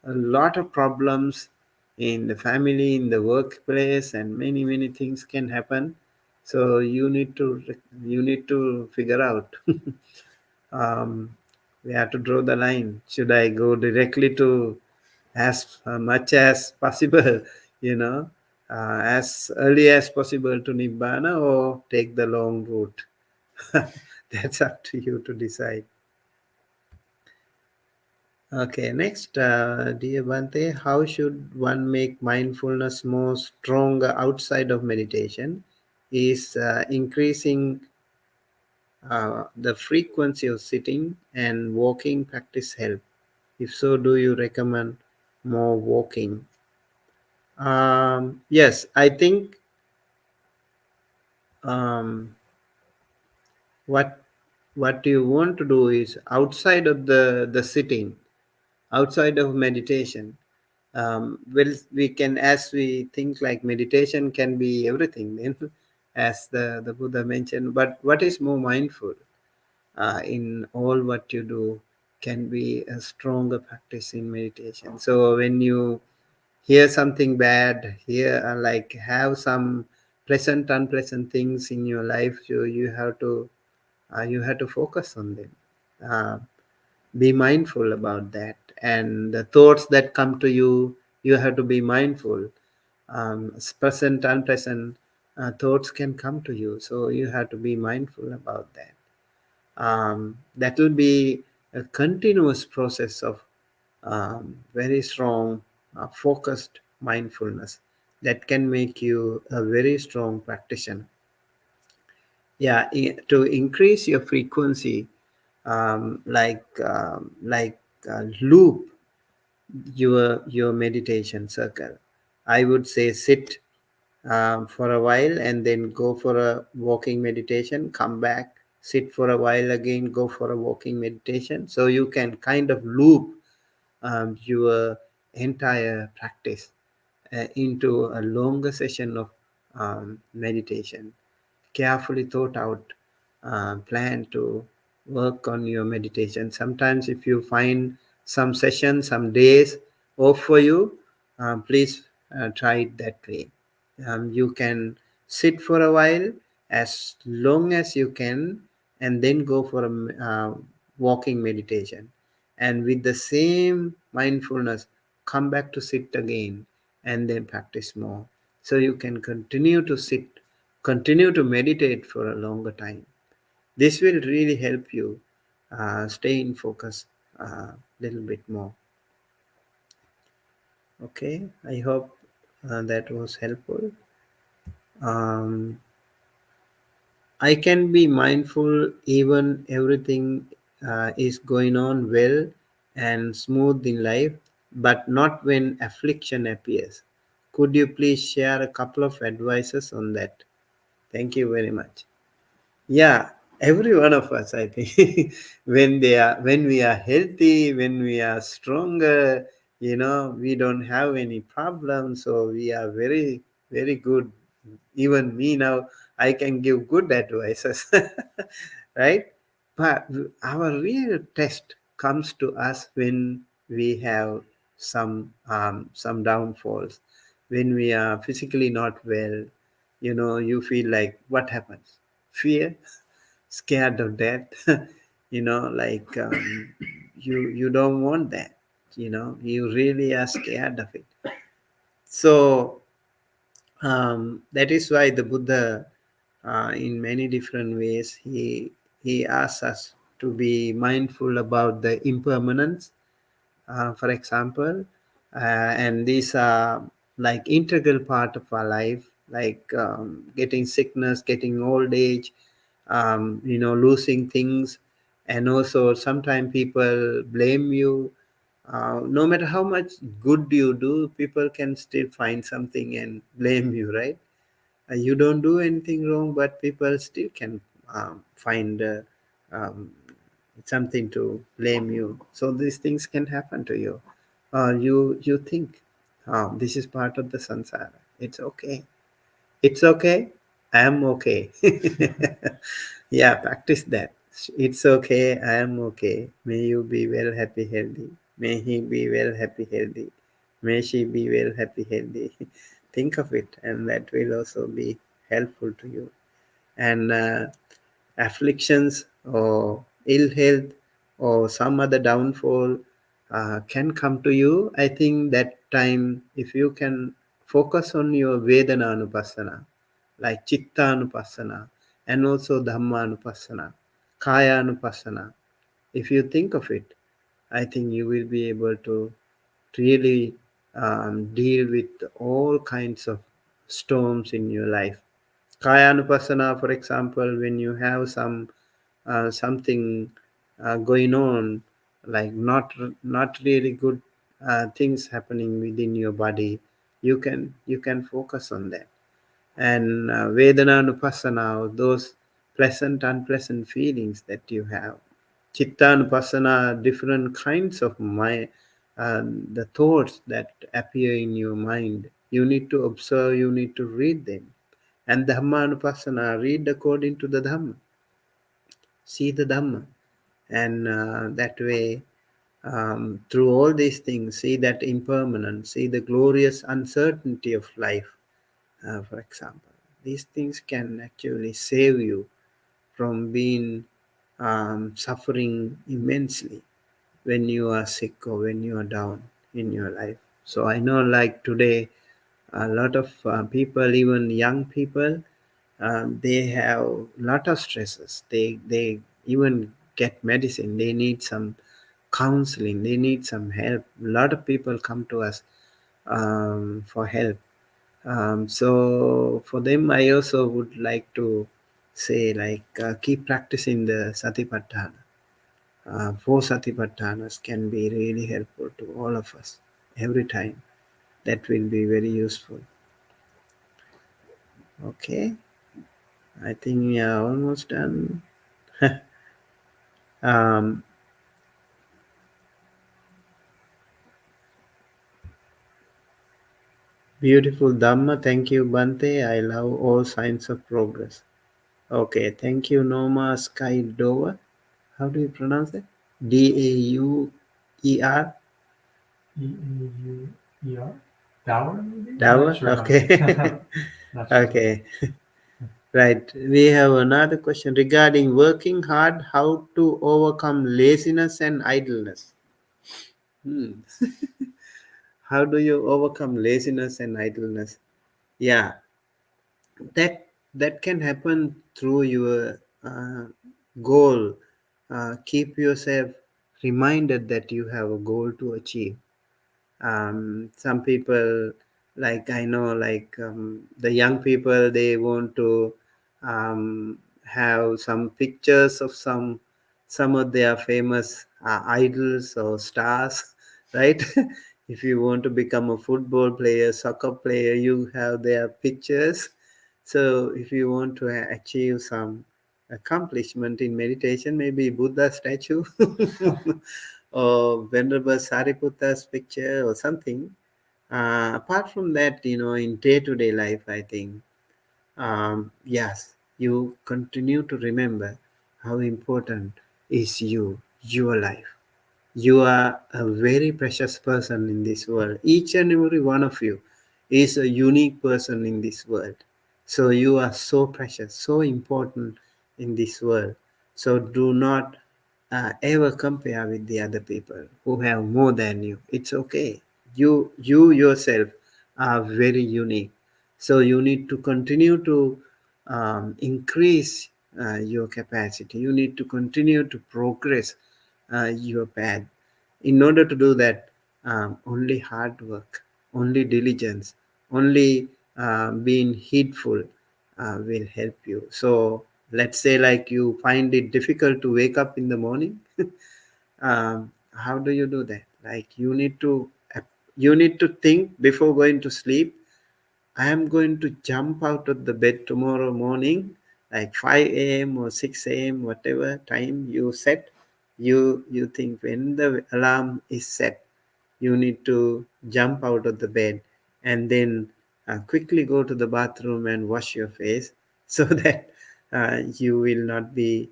a lot of problems in the family, in the workplace, and many things can happen. So you need to figure out um, where to draw the line. Should I go directly to as much as possible, you know, as early as possible to Nibbana, or take the long route? That's up to you to decide. Okay, next, dear Bhante, how should one make mindfulness more stronger outside of meditation? Is increasing the frequency of sitting and walking practice help? If so, do you recommend more walking? Yes, I think um, what what you want to do is outside of the sitting, outside of meditation. Well, we can, as we think, like meditation can be everything, then, as the Buddha mentioned. But what is more mindful in all what you do can be a stronger practice in meditation. So when you hear something bad, hear like have some pleasant, unpleasant things in your life, so you have to focus on them. Uh, be mindful about that, and the thoughts that come to you, you have to be mindful. Present, unpleasant thoughts can come to you, so you have to be mindful about that. That will be a continuous process of very strong, focused mindfulness that can make you a very strong practitioner. Yeah, to increase your frequency, loop your meditation circle. I would say sit for a while and then go for a walking meditation, come back, sit for a while again, go for a walking meditation. So you can kind of loop your entire practice into a longer session of meditation, carefully thought out plan to work on your meditation. Sometimes if you find some sessions, some days off for you, please try it that way. You can sit for a while, as long as you can, and then go for a walking meditation, and with the same mindfulness come back to sit again, and then practice more, so you can continue to sit, continue to meditate for a longer time. This will really help you stay in focus a little bit more. Okay, I hope that was helpful. um, I can be mindful even everything is going on well and smooth in life, but not when affliction appears. Could you please share a couple of advices on that? Thank you very much. Yeah, every one of us, I think, when we are healthy, when we are stronger, we don't have any problems, so we are very, very good. Even me now, I can give good advices, right? But our real test comes to us when we have some downfalls, when we are physically not well. You feel like what happens? Fear, scared of death. Like you don't want that. You really are scared of it. So that is why the Buddha, in many different ways, he asks us to be mindful about the impermanence, for example, and these are like integral part of our life, like getting sickness, getting old age, losing things, and also sometimes people blame you. No matter how much good you do, people can still find something and blame you, right? You don't do anything wrong, but people still can find um, something to blame you. So these things can happen to you. You think, this is part of the samsara. It's okay. It's okay. I'm okay. Yeah, practice that. It's okay. I am okay. May you be well, happy, healthy. May he be well, happy, healthy. May she be well, happy, healthy. Think of it, and that will also be helpful to you. And afflictions or ill health or some other downfall can come to you. I think that time, if you can focus on your Vedana Anupassana, like Chitta Anupassana, and also Dhamma Anupassana, Kaya Anupassana, if you think of it, I think you will be able to really deal with all kinds of storms in your life. Kaya Anupassana, for example, when you have something going on, like not really good things happening within your body, you can focus on that. And Vedana Anupassana, those pleasant, unpleasant feelings that you have. Chitta Anupassana, different kinds of the thoughts that appear in your mind. You need to observe, you need to read them. And Dhamma Anupassana, read according to the Dhamma, see the Dhamma. And that way, through all these things, see that impermanence, see the glorious uncertainty of life, for example. These things can actually save you from being suffering immensely when you are sick or when you are down in your life. So I know, like today, a lot of people, even young people, they have a lot of stresses. They even get medicine. They need some counseling. They need some help. A lot of people come to us for help. So for them, I also would like to say, like, keep practicing the Satipatthana. Four Satipatthanas can be really helpful to all of us every time. That will be very useful. Okay, I think we are almost done. um, Beautiful Dhamma. Thank you, Bante. I love all signs of progress. Okay, thank you, Noma Skydova. How do you pronounce it? Dauer? EAUER? Dower, maybe? I'm not Dauer? sure about Okay. that. Not sure. Okay. Right. We have another question regarding working hard, how to overcome laziness and idleness. Hmm. How do you overcome laziness and idleness? Yeah, that can happen through your goal. Keep yourself reminded that you have a goal to achieve. Some people, like I know, like the young people, they want to have some pictures of some of their famous idols or stars, right? If you want to become a football player, soccer player, you have their pictures. So if you want to achieve some accomplishment in meditation, maybe Buddha statue or Venerable Sariputta's picture or something. Apart from that, in day-to-day life, I think, yes, you continue to remember how important is your life. You are a very precious person in this world. Each and every one of you is a unique person in this world. So you are so precious, so important in this world. So do not ever compare with the other people who have more than you. It's okay. You yourself are very unique. So you need to continue to increase your capacity. You need to continue to progress your path. In order to do that, only hard work, only diligence, only being heedful will help you. So let's say like you find it difficult to wake up in the morning. How do you do that? Like you need to think before going to sleep. I am going to jump out of the bed tomorrow morning, like 5 a.m. or 6 a.m., whatever time you set. You think when the alarm is set, you need to jump out of the bed and then quickly go to the bathroom and wash your face so that you will not be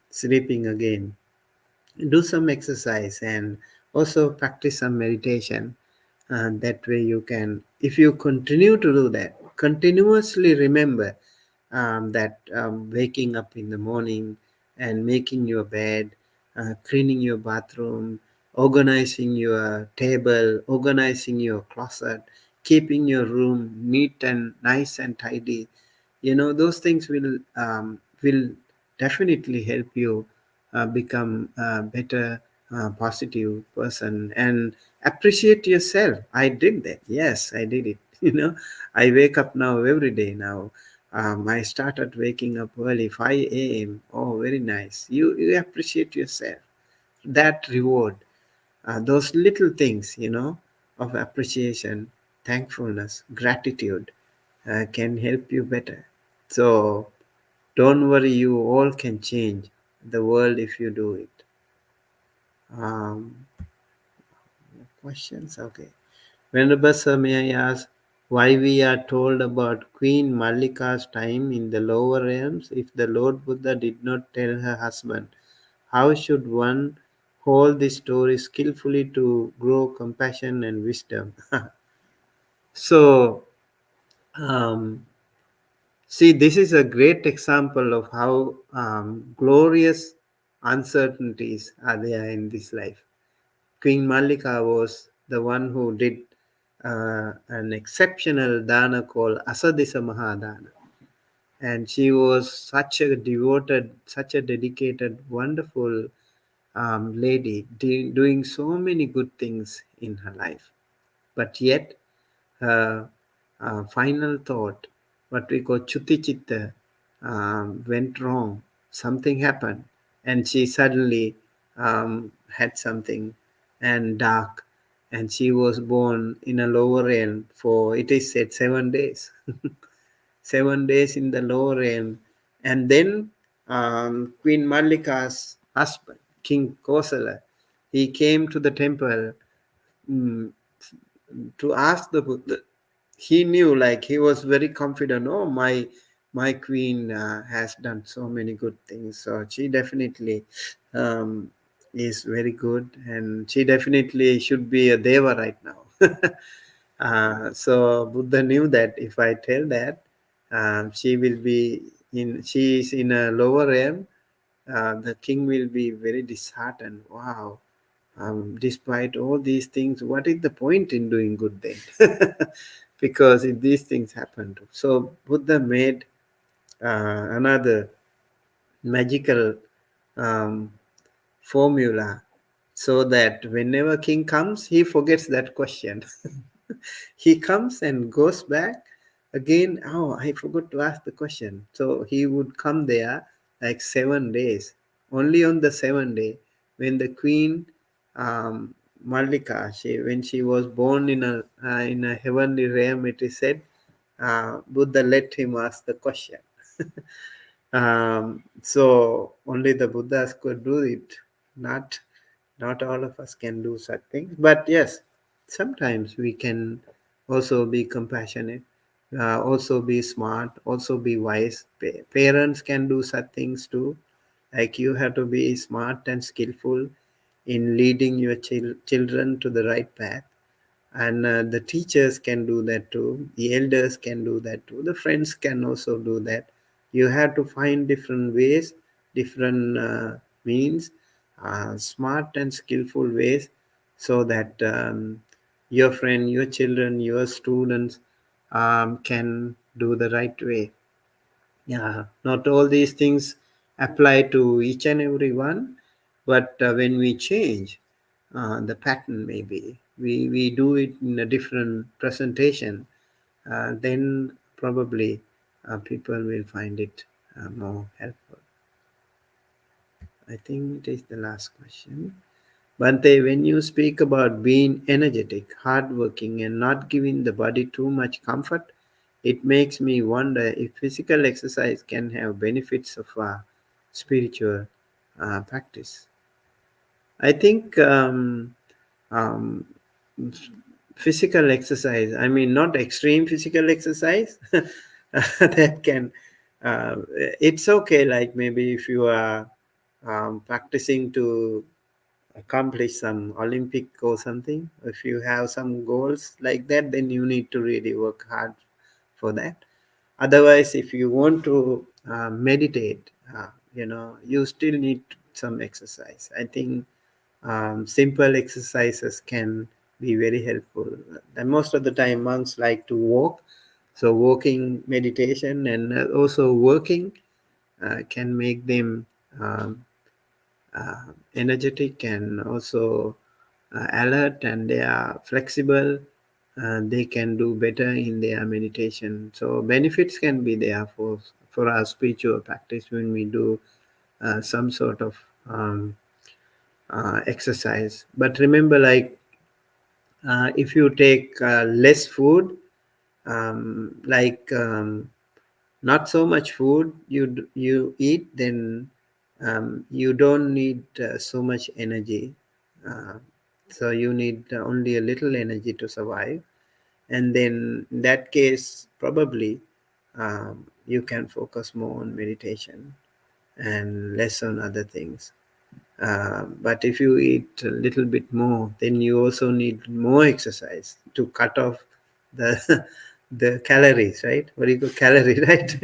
sleeping again. Do some exercise and also practice some meditation. That way you can, if you continue to do that, continuously remember that waking up in the morning and making your bed, cleaning your bathroom, organizing your table, organizing your closet, keeping your room neat and nice and tidy. Those things will definitely help you become a better positive person and appreciate yourself. I did that. Yes, I did it. I wake up now every day now. I started waking up early, 5 a.m. Oh, very nice. You appreciate yourself. That reward, those little things, of appreciation, thankfulness, gratitude can help you better. So don't worry, you all can change the world if you do it. Um, Questions? Okay. Venerable sir, may I ask why we are told about Queen Mallika's time in the lower realms if the Lord Buddha did not tell her husband? How should one hold this story skillfully to grow compassion and wisdom? So, um, see, this is a great example of how glorious uncertainties are there in this life. Queen Mallika was the one who did an exceptional dana called Asadisa Mahadana. And she was such a devoted, such a dedicated, wonderful lady, doing so many good things in her life. But yet, her final thought, what we call Chuti Chitta, went wrong. Something happened, and she suddenly had something and dark, and she was born in a lower realm for, it is said, 7 days. 7 days in the lower realm, and then Queen Mallika's husband, King Kosala, he came to the temple mm, to ask the Buddha. He knew, like he was very confident. Oh, my queen has done so many good things, so she definitely um, is very good, and she definitely should be a deva right now. So Buddha knew that if I tell that, she is in a lower realm, the king will be very disheartened. Wow, despite all these things, what is the point in doing good then? Because if these things happen, so Buddha made another magical um, formula so that whenever king comes, he forgets that question. He comes and goes back again. Oh, I forgot to ask the question. So he would come there like 7 days. Only on the 7th day, when the queen um, Mallika, when she was born in a heavenly realm, it is said, Buddha let him ask the question. So only the Buddhas could do it. Not not all of us can do such things. But yes, sometimes we can also be compassionate, also be smart, also be wise. Parents can do such things too. Like you have to be smart and skillful in leading your children to the right path, and the teachers can do that too, the elders can do that too, the friends can also do that. You have to find different ways, different means, smart and skillful ways, so that your friend, your children, your students can do the right way. Yeah, not all these things apply to each and every one, but when we change the pattern, maybe we do it in a different presentation, then probably people will find it more helpful. I think it is the last question. Bante, when you speak about being energetic, hardworking, and not giving the body too much comfort, it makes me wonder if physical exercise can have benefits of spiritual practice. I think um, physical exercise, I mean, not extreme physical exercise, that can, it's okay, like maybe if you are practicing to accomplish some Olympic or something, if you have some goals like that, then you need to really work hard for that. Otherwise, if you want to meditate, you still need some exercise. I think simple exercises can be very helpful. And most of the time, monks like to walk. So, walking meditation and also working can make them um, energetic and also alert, and they are flexible. They can do better in their meditation. So benefits can be there for our spiritual practice when we do some sort of exercise. But remember, like if you take less food, like not so much food you eat, then you don't need so much energy. Uh, so you need only a little energy to survive, and then in that case probably you can focus more on meditation and less on other things. But if you eat a little bit more, then you also need more exercise to cut off the the calories, right? What do you call calorie, right?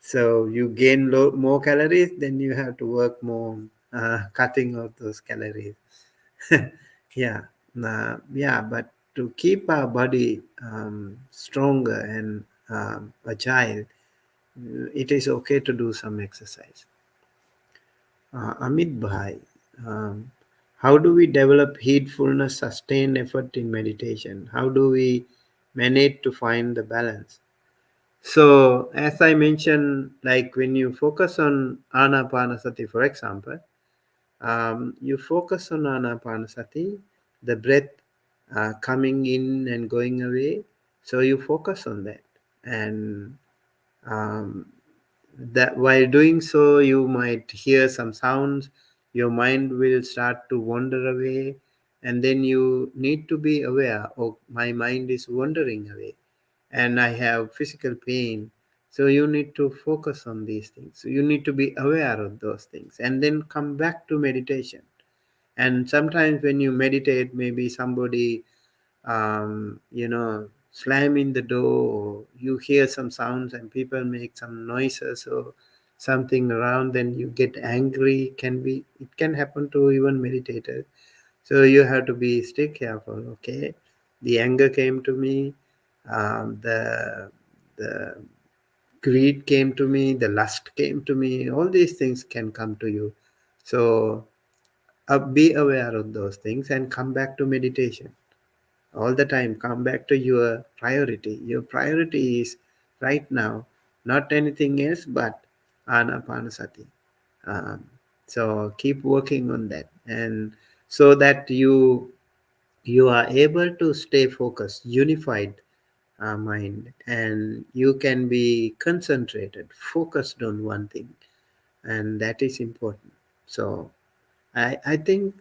So you gain more calories, then you have to work more cutting off those calories. Yeah, yeah. But to keep our body stronger and agile, it is okay to do some exercise. Amit Bhai, um, how do we develop heedfulness, sustained effort in meditation? How do we manage to find the balance? So, as I mentioned, like when you focus on anapanasati, for example, you focus on anapanasati, the breath coming in and going away. So you focus on that, and um, that while doing so you might hear some sounds, your mind will start to wander away, and then you need to be aware, oh, my mind is wandering away and I have physical pain. So you need to focus on these things, so you need to be aware of those things and then come back to meditation. And sometimes when you meditate, maybe somebody slamming the door, or you hear some sounds and people make some noises or something around, then you get angry. It can happen to even meditators. So you have to be stay careful. Okay, the anger came to me, the greed came to me, the lust came to me. All these things can come to you. So be aware of those things and come back to meditation all the time. Come back to your priority is right now not anything else but anapanasati. um, so keep working on that, and so that you you are able to stay focused, unified mind, and you can be concentrated, focused on one thing, and that is important. So I think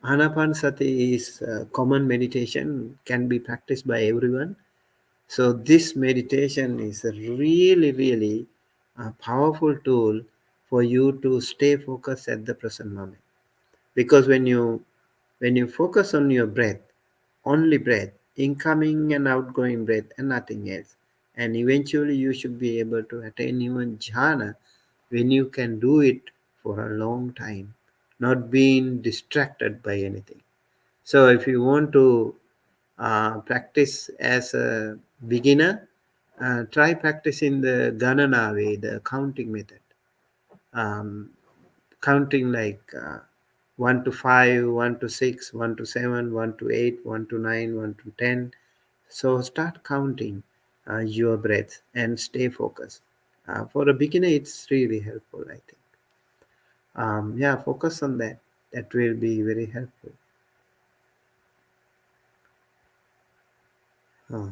Anapanasati is common meditation, can be practiced by everyone. So this meditation is a really, really powerful tool for you to stay focused at the present moment. Because when you focus on your breath, only breath, incoming and outgoing breath, and nothing else, and eventually you should be able to attain even jhana when you can do it for a long time, not being distracted by anything. So if you want to practice as a beginner, try practicing the Ganana way, the counting method. Um, Counting like 1 to 5, 1 to 6, 1 to 7, 1 to 8, 1 to 9, 1 to 10. So start counting your breath and stay focused. For a beginner, it's really helpful, I think. Yeah, focus on that. That will be very helpful. Uh,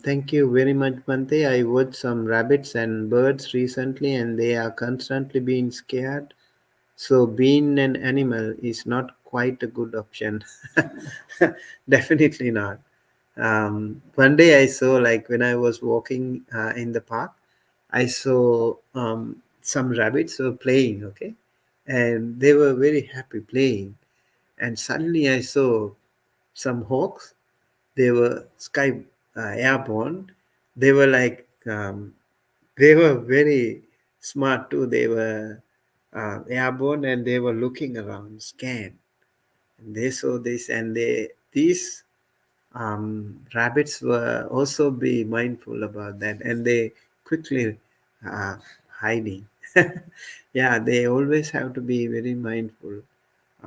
Thank you very much, Bhante. I watched some rabbits and birds recently, and they are constantly being scared. So, being an animal is not quite a good option. Definitely not. One day I saw, like when I was walking in the park, I saw some rabbits were playing, okay, and they were very happy playing. And suddenly I saw some hawks. They were airborne. They were like they were very smart too. They were airborne and they were looking around, scan. And they saw this, and these rabbits were also be mindful about that, and they quickly uh, hiding. Yeah, they always have to be very mindful.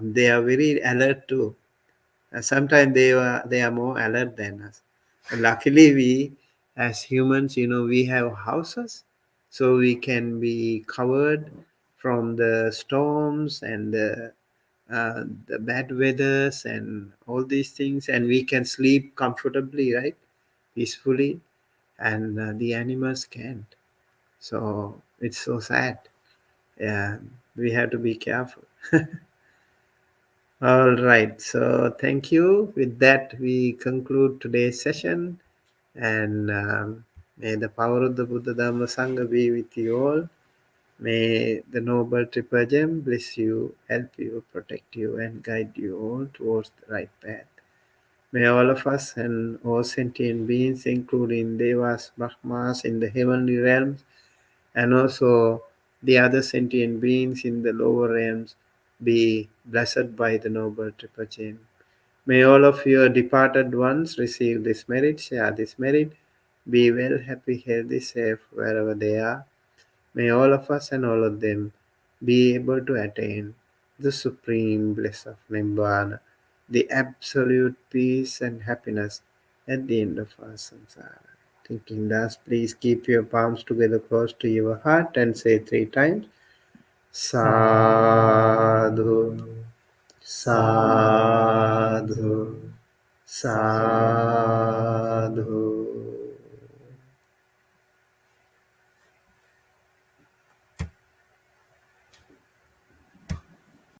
They are very alert too. Sometimes they are more alert than us. And luckily, we as humans, we have houses, so we can be covered from the storms and the bad weathers and all these things, and we can sleep comfortably, right, peacefully, and the animals can't. So it's so sad. Yeah, we have to be careful. All right. So thank you. With that, we conclude today's session. And may the power of the Buddha Dhamma Sangha be with you all. May the Noble Triple Gem bless you, help you, protect you, and guide you all towards the right path. May all of us and all sentient beings, including Devas, Brahmas in the heavenly realms, and also the other sentient beings in the lower realms, be blessed by the Noble Triple Gem. May all of your departed ones receive this merit, share this merit, be well, happy, healthy, safe wherever they are. May all of us and all of them be able to attain the supreme bliss of Nibbana, the absolute peace and happiness at the end of our samsara. Thinking thus, please keep your palms together close to your heart and say 3 times Sadhu, Sadhu, Sadhu.